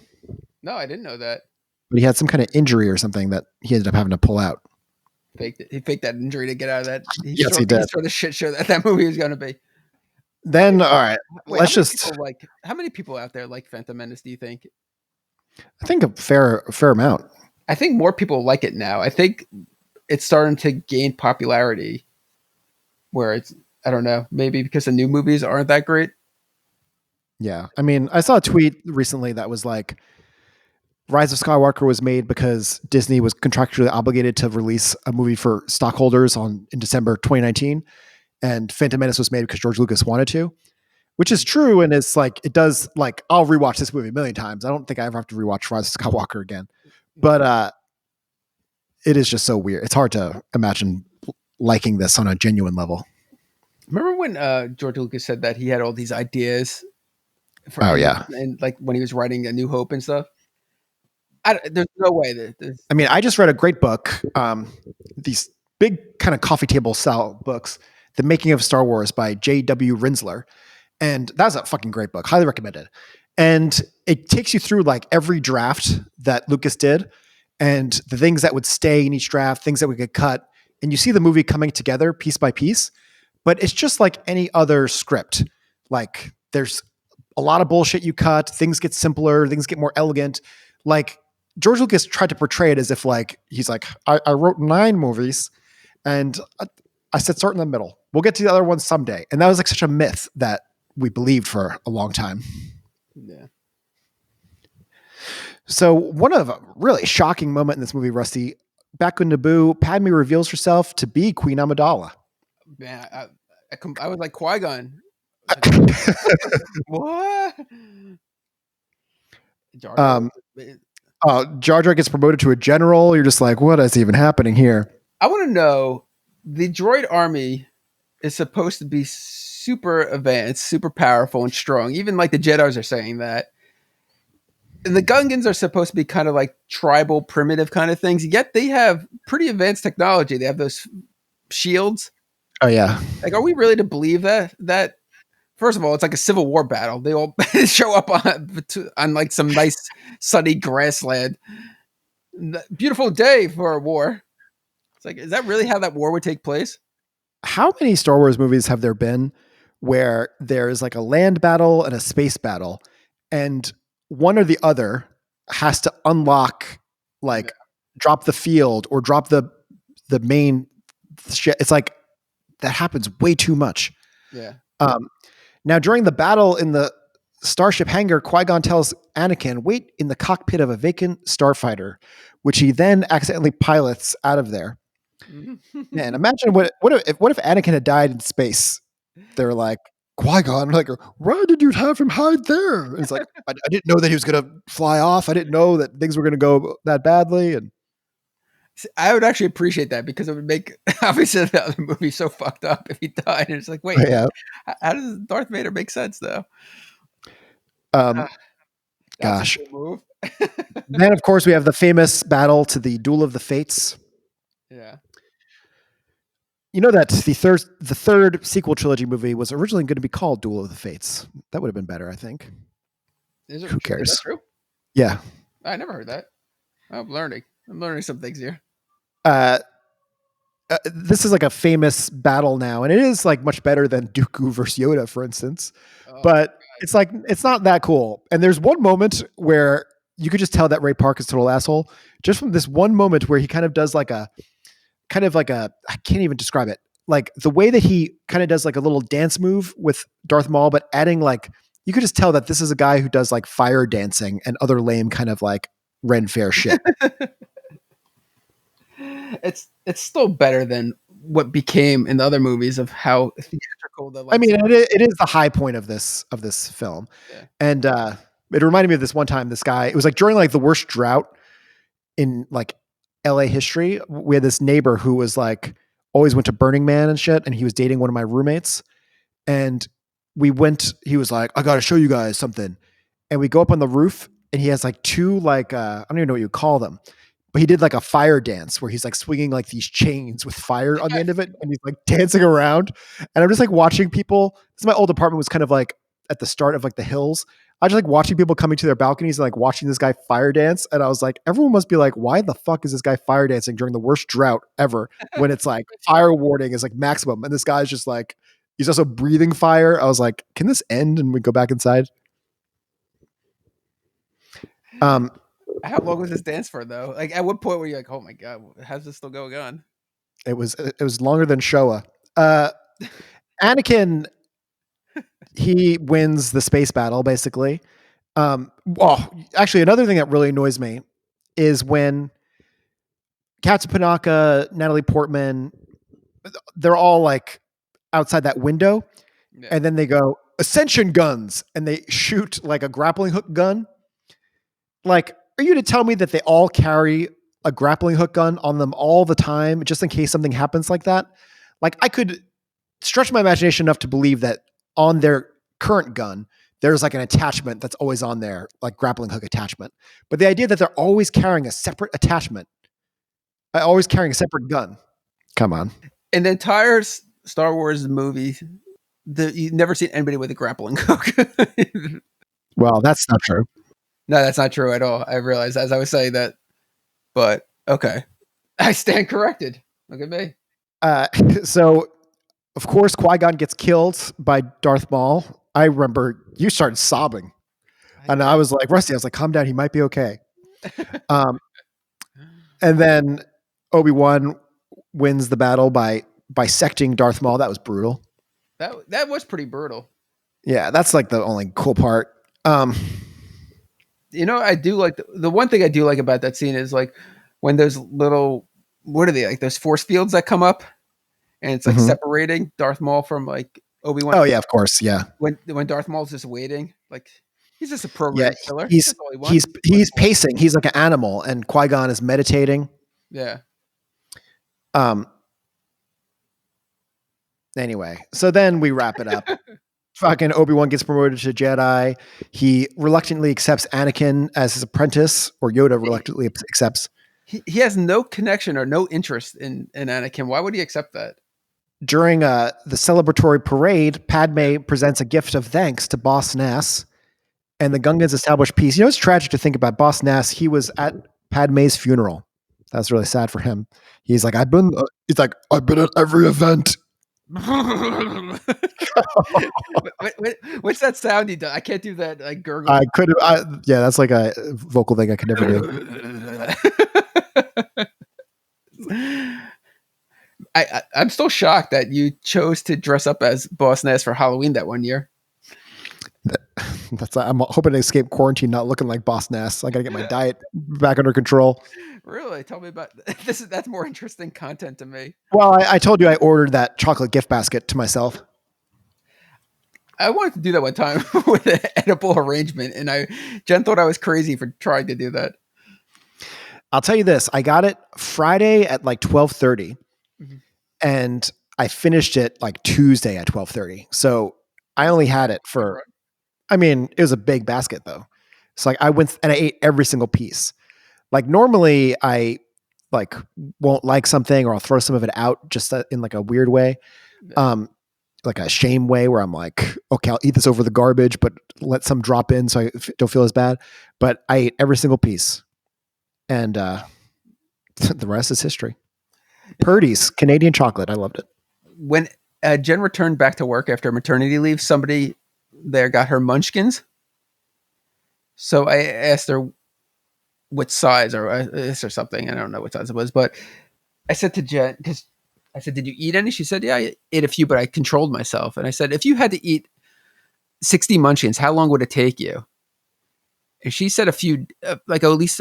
Speaker 2: No, I didn't know that.
Speaker 1: But he had some kind of injury or something that he ended up having to pull out.
Speaker 2: He faked that injury to get out of that.
Speaker 1: Yes, he did.
Speaker 2: For the shit show that movie was going to be.
Speaker 1: Then, all right, let's just.
Speaker 2: How many people out there like Phantom Menace? Do you think?
Speaker 1: I think a fair amount.
Speaker 2: I think more people like it now. I think it's starting to gain popularity. Where it's, I don't know, maybe because the new movies aren't that great.
Speaker 1: Yeah, I mean, I saw a tweet recently that was like, Rise of Skywalker was made because Disney was contractually obligated to release a movie for stockholders in December 2019, and Phantom Menace was made because George Lucas wanted to, which is true. And it's like, it does, like, I'll rewatch this movie a million times. I don't think I ever have to rewatch Rise of Skywalker again, but it is just so weird. It's hard to imagine liking this on a genuine level.
Speaker 2: Remember when George Lucas said that he had all these ideas? And like when he was writing A New Hope and stuff. There's no way that.
Speaker 1: I mean, I just read a great book. These big kind of coffee table style books, The Making of Star Wars by J.W. Rinsler. And that's a fucking great book. Highly recommended. And it takes you through like every draft that Lucas did and the things that would stay in each draft, things that we could cut. And you see the movie coming together piece by piece, but it's just like any other script. Like, there's a lot of bullshit you cut, things get simpler, things get more elegant. Like, George Lucas tried to portray it as if like he's like I wrote 9 movies, and I said start in the middle. We'll get to the other ones someday, and that was like such a myth that we believed for a long time.
Speaker 2: Yeah.
Speaker 1: So one of a really shocking moment in this movie, Rusty, back in Naboo, Padme reveals herself to be Queen Amidala.
Speaker 2: Man, I was like Qui-Gon. What? Jar Jar.
Speaker 1: Jar Jar gets promoted to a general. You're just like, what is even happening here?
Speaker 2: I want to know, the droid army is supposed to be super advanced, super powerful and strong. Even like the Jedis are saying that. And the Gungans are supposed to be kind of like tribal, primitive kind of things. Yet they have pretty advanced technology. They have those shields.
Speaker 1: Oh yeah.
Speaker 2: Like, are we really to believe that? First of all, it's like a Civil War battle. They all show up on like some nice sunny grassland. Beautiful day for a war. It's like, is that really how that war would take place?
Speaker 1: How many Star Wars movies have there been where there's like a land battle and a space battle, and one or the other has to unlock, like drop the field or drop the main shit? It's like that happens way too much.
Speaker 2: Yeah.
Speaker 1: Now during the battle in the starship hangar, Qui-Gon tells Anakin, wait in the cockpit of a vacant starfighter, which he then accidentally pilots out of there. Man, imagine what if Anakin had died in space? They're like, Qui-Gon, like, why did you have him hide there? And it's like, I didn't know that he was going to fly off. I didn't know that things were going to go that badly. And
Speaker 2: I would actually appreciate that, because it would make obviously the other movie so fucked up if he died. And it's like, wait, how does Darth Vader make sense though?
Speaker 1: Gosh. Move. Then of course we have the famous battle to the Duel of the Fates.
Speaker 2: Yeah.
Speaker 1: You know that the third sequel trilogy movie was originally going to be called Duel of the Fates. That would have been better, I think. Who cares?
Speaker 2: Is that true?
Speaker 1: Yeah.
Speaker 2: I never heard that. I'm learning some things here.
Speaker 1: This is like a famous battle now, and it is like much better than Dooku versus Yoda, for instance. But it's like, it's not that cool. And there's one moment where you could just tell that Ray Park is a total asshole, just from this one moment where he kind of does like a I can't even describe it. Like the way that he kind of does like a little dance move with Darth Maul, but adding like, you could just tell that this is a guy who does like fire dancing and other lame kind of like Ren Fair shit.
Speaker 2: It's still better than what became in the other movies of how theatrical the.
Speaker 1: I mean, it is the high point of this film, and it reminded me of this one time. This guy, it was like during like the worst drought in like LA history. We had this neighbor who was like always went to Burning Man and shit, and he was dating one of my roommates, and he was like, I gotta show you guys something, and we go up on the roof, and he has like 2 like I don't even know what you call them, but he did like a fire dance where he's like swinging like these chains with fire on the end of it, and he's like dancing around, and I'm just like watching people. This is my old apartment, was kind of like at the start of like the hills. I just like watching people coming to their balconies and like watching this guy fire dance. And I was like, everyone must be like, why the fuck is this guy fire dancing during the worst drought ever, when it's like fire warning is like maximum. And this guy's just like, he's also breathing fire. I was like, can this end and we go back inside?
Speaker 2: How long was this dance for though? Like at what point were you like, oh my God, how's this still going on?
Speaker 1: It was longer than Showa. Anakin, he wins the space battle basically. Actually, another thing that really annoys me is when Captain Panaka, Natalie Portman, they're all like outside that window, and then they go ascension guns, and they shoot like a grappling hook gun. Like, are you to tell me that they all carry a grappling hook gun on them all the time, just in case something happens like that? Like, I could stretch my imagination enough to believe that on their current gun, there's like an attachment that's always on there, like grappling hook attachment. But the idea that they're always carrying a separate attachment, always carrying a separate gun. Come on.
Speaker 2: In the entire Star Wars movie, you've never seen anybody with a grappling hook.
Speaker 1: Well, that's not true.
Speaker 2: No, that's not true at all. I realized as I was saying that, but okay. I stand corrected. Look at me.
Speaker 1: So, of course, Qui-Gon gets killed by Darth Maul. I remember you started sobbing. And I was like, Rusty, calm down. He might be okay. And then Obi-Wan wins the battle by bisecting Darth Maul. That was brutal.
Speaker 2: That was pretty brutal.
Speaker 1: Yeah, that's like the only cool part.
Speaker 2: I do like the one thing I do like about that scene is like when those little, what are they, like those force fields that come up and it's like separating Darth Maul from like Obi-Wan.
Speaker 1: Oh yeah, of course, yeah.
Speaker 2: When Darth Maul's just waiting, like he's just a program killer.
Speaker 1: He's pacing. He's like an animal, and Qui-Gon is meditating.
Speaker 2: Yeah.
Speaker 1: Anyway, so then we wrap it up. Fucking Obi-Wan gets promoted to Jedi. He reluctantly accepts Anakin as his apprentice, or Yoda reluctantly accepts.
Speaker 2: He has no connection or no interest in Anakin. Why would he accept that?
Speaker 1: During the celebratory parade, Padme presents a gift of thanks to Boss Nass, and the Gungans establish peace. You know, it's tragic to think about. Boss Nass, he was at Padme's funeral. That's really sad for him. He's like, I've been at every event.
Speaker 2: What's that sound he does? I can't do that. Like gurgle.
Speaker 1: Yeah, that's like a vocal thing I could never do.
Speaker 2: I'm still shocked that you chose to dress up as Boss Nass for Halloween that one year.
Speaker 1: I'm hoping to escape quarantine not looking like Boss Nass. I gotta get my diet back under control.
Speaker 2: Really? Tell me about this. That's more interesting content to me.
Speaker 1: Well, I told you I ordered that chocolate gift basket to myself.
Speaker 2: I wanted to do that one time with an edible arrangement, and Jen thought I was crazy for trying to do that.
Speaker 1: I'll tell you this: I got it Friday at like 12:30, and I finished it like Tuesday at 12:30. So I only had it for. I mean, it was a big basket though. So like I went and I ate every single piece. Like normally I like won't like something or I'll throw some of it out just in like a weird way. Like a shame way where I'm like, okay, I'll eat this over the garbage, but let some drop in so I don't feel as bad. But I ate every single piece. And the rest is history. Purdy's Canadian chocolate. I loved it.
Speaker 2: When Jen returned back to work after maternity leave, somebody there got her munchkins. So I asked her what size or something. I don't know what size it was, but I said to Jen, because I said, did you eat any? She said, yeah, I ate a few, but I controlled myself. And I said, if you had to eat 60 munchkins, how long would it take you? And she said a few, like at least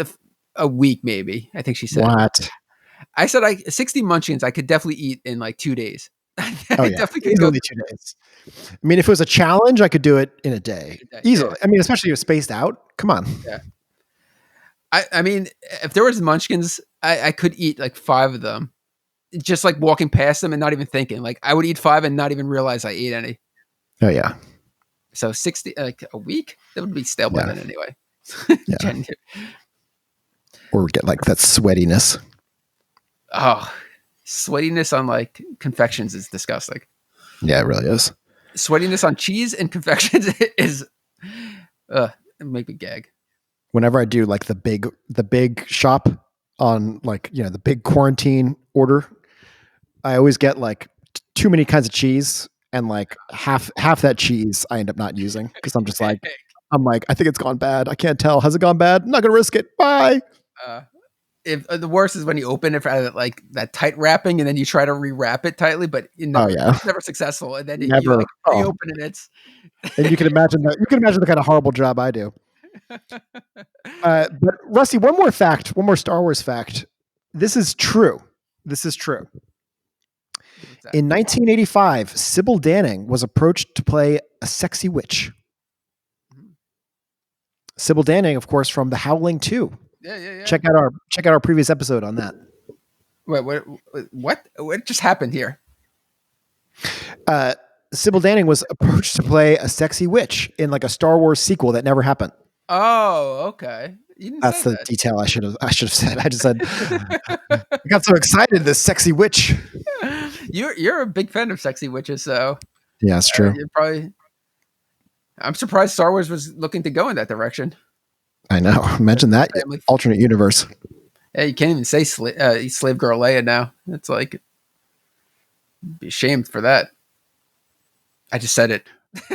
Speaker 2: a week, maybe. I think she said.
Speaker 1: What?
Speaker 2: I said, 60 munchkins, I could definitely eat in like 2 days.
Speaker 1: Definitely could go 2 days. I mean, if it was a challenge, I could do it in a day. Easily. Yeah. I mean, especially if it's spaced out. Come on.
Speaker 2: Yeah. I mean, if there was munchkins, I could eat like 5 of them. Just like walking past them and not even thinking. Like I would eat 5 and not even realize I ate any.
Speaker 1: Oh yeah.
Speaker 2: So 60, like a week, that would be stale by then anyway.
Speaker 1: Yeah. Or get like that sweatiness.
Speaker 2: Oh, sweatiness on like confections is disgusting.
Speaker 1: Yeah, it really is.
Speaker 2: Sweatiness on cheese and confections is, it make me gag.
Speaker 1: Whenever I do like the big shop on like, you know, the big quarantine order, I always get like too many kinds of cheese and like half that cheese I end up not using because I'm just like, I think it's gone bad. I can't tell. Has it gone bad? I'm not going to risk it. Bye.
Speaker 2: If the worst is when you open it for like that tight wrapping and then you try to rewrap it tightly, but it's never successful. And then you like reopen it.
Speaker 1: And you can imagine the kind of horrible job I do. But Rusty, one more Star Wars fact. This is true. In 1985, Sybil Danning was approached to play a sexy witch. Sybil Danning, of course, from The Howling 2.
Speaker 2: Yeah.
Speaker 1: Check out our previous episode on that.
Speaker 2: Wait, what just happened here?
Speaker 1: Sybil Danning was approached to play a sexy witch in like a Star Wars sequel that never happened.
Speaker 2: Oh, okay.
Speaker 1: That's the detail I should have said. I just said I got so excited. This sexy witch.
Speaker 2: You're a big fan of sexy witches, so
Speaker 1: yeah, it's true.
Speaker 2: I'm surprised Star Wars was looking to go in that direction.
Speaker 1: I know. Imagine that alternate universe.
Speaker 2: Yeah, you can't even say slave girl Leia now. It's like be ashamed for that. I just said it.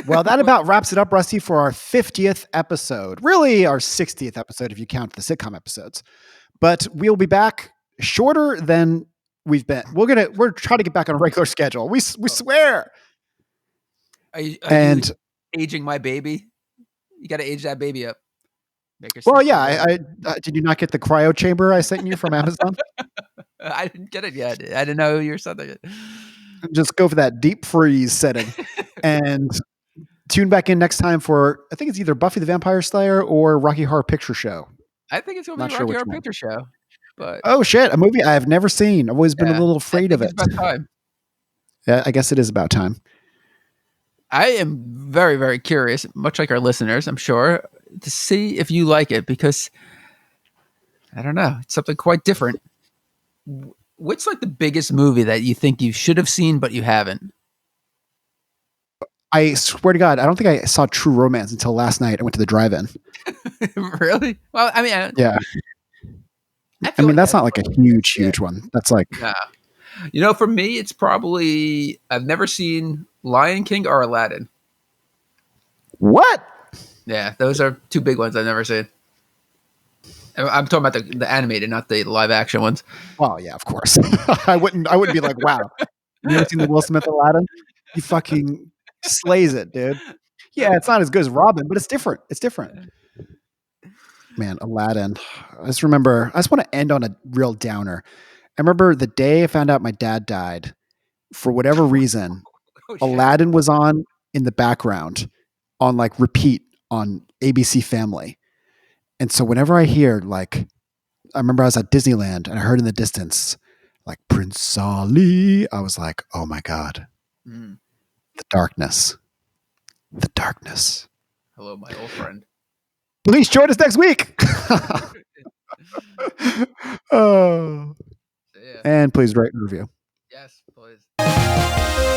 Speaker 1: Well, that about wraps it up, Rusty, for our 50th episode. Really, our 60th episode if you count the sitcom episodes. But we'll be back shorter than we've been. We're trying to get back on a regular schedule. We swear.
Speaker 2: Are you
Speaker 1: And
Speaker 2: aging my baby? You got to age that baby up. Make her
Speaker 1: well,
Speaker 2: sleep
Speaker 1: yeah.
Speaker 2: better.
Speaker 1: I did you not get the cryo chamber I sent you from Amazon?
Speaker 2: I didn't get it yet. I didn't know you were something.
Speaker 1: Just go for that deep freeze setting, and tune back in next time for I think it's either Buffy the Vampire Slayer or Rocky Horror Picture Show.
Speaker 2: I think it's going to
Speaker 1: Not
Speaker 2: be a
Speaker 1: sure
Speaker 2: Rocky
Speaker 1: which
Speaker 2: Horror
Speaker 1: one.
Speaker 2: Picture Show. But
Speaker 1: Oh shit, a movie I've never seen. I've always been a
Speaker 2: yeah,
Speaker 1: little afraid of
Speaker 2: I think
Speaker 1: it.
Speaker 2: it's about time.
Speaker 1: Yeah, I guess it is about time.
Speaker 2: I am very, very curious, much like our listeners, I'm sure, to see if you like it because I don't know, it's something quite different. What's like the biggest movie that you think you should have seen but you haven't?
Speaker 1: I swear to God, I don't think I saw True Romance until last night. I went to the drive-in.
Speaker 2: Really? Well, I mean,
Speaker 1: Yeah. I mean, that's not like a huge one. That's like,
Speaker 2: yeah. You know, for me, it's probably I've never seen Lion King or Aladdin.
Speaker 1: what?
Speaker 2: Yeah, those are two big ones I've never seen. I'm talking about the animated, not the live action ones.
Speaker 1: Well, yeah, of course. I wouldn't be like, wow. You never seen the Will Smith Aladdin? He fucking slays it, dude. Yeah, it's not as good as Robin, but it's different. It's different. Man, Aladdin. I just want to end on a real downer. I remember the day I found out my dad died, for whatever reason,
Speaker 2: Oh, shit.
Speaker 1: Aladdin was on in the background on like repeat on ABC Family. And so whenever I hear like, I remember I was at Disneyland and I heard in the distance like Prince Ali, I was like, oh my God,
Speaker 2: Mm.
Speaker 1: the darkness. The darkness.
Speaker 2: Hello, my old friend.
Speaker 1: Please join us next week. Oh.
Speaker 2: Yeah.
Speaker 1: And please rate and review.
Speaker 2: Yes, please.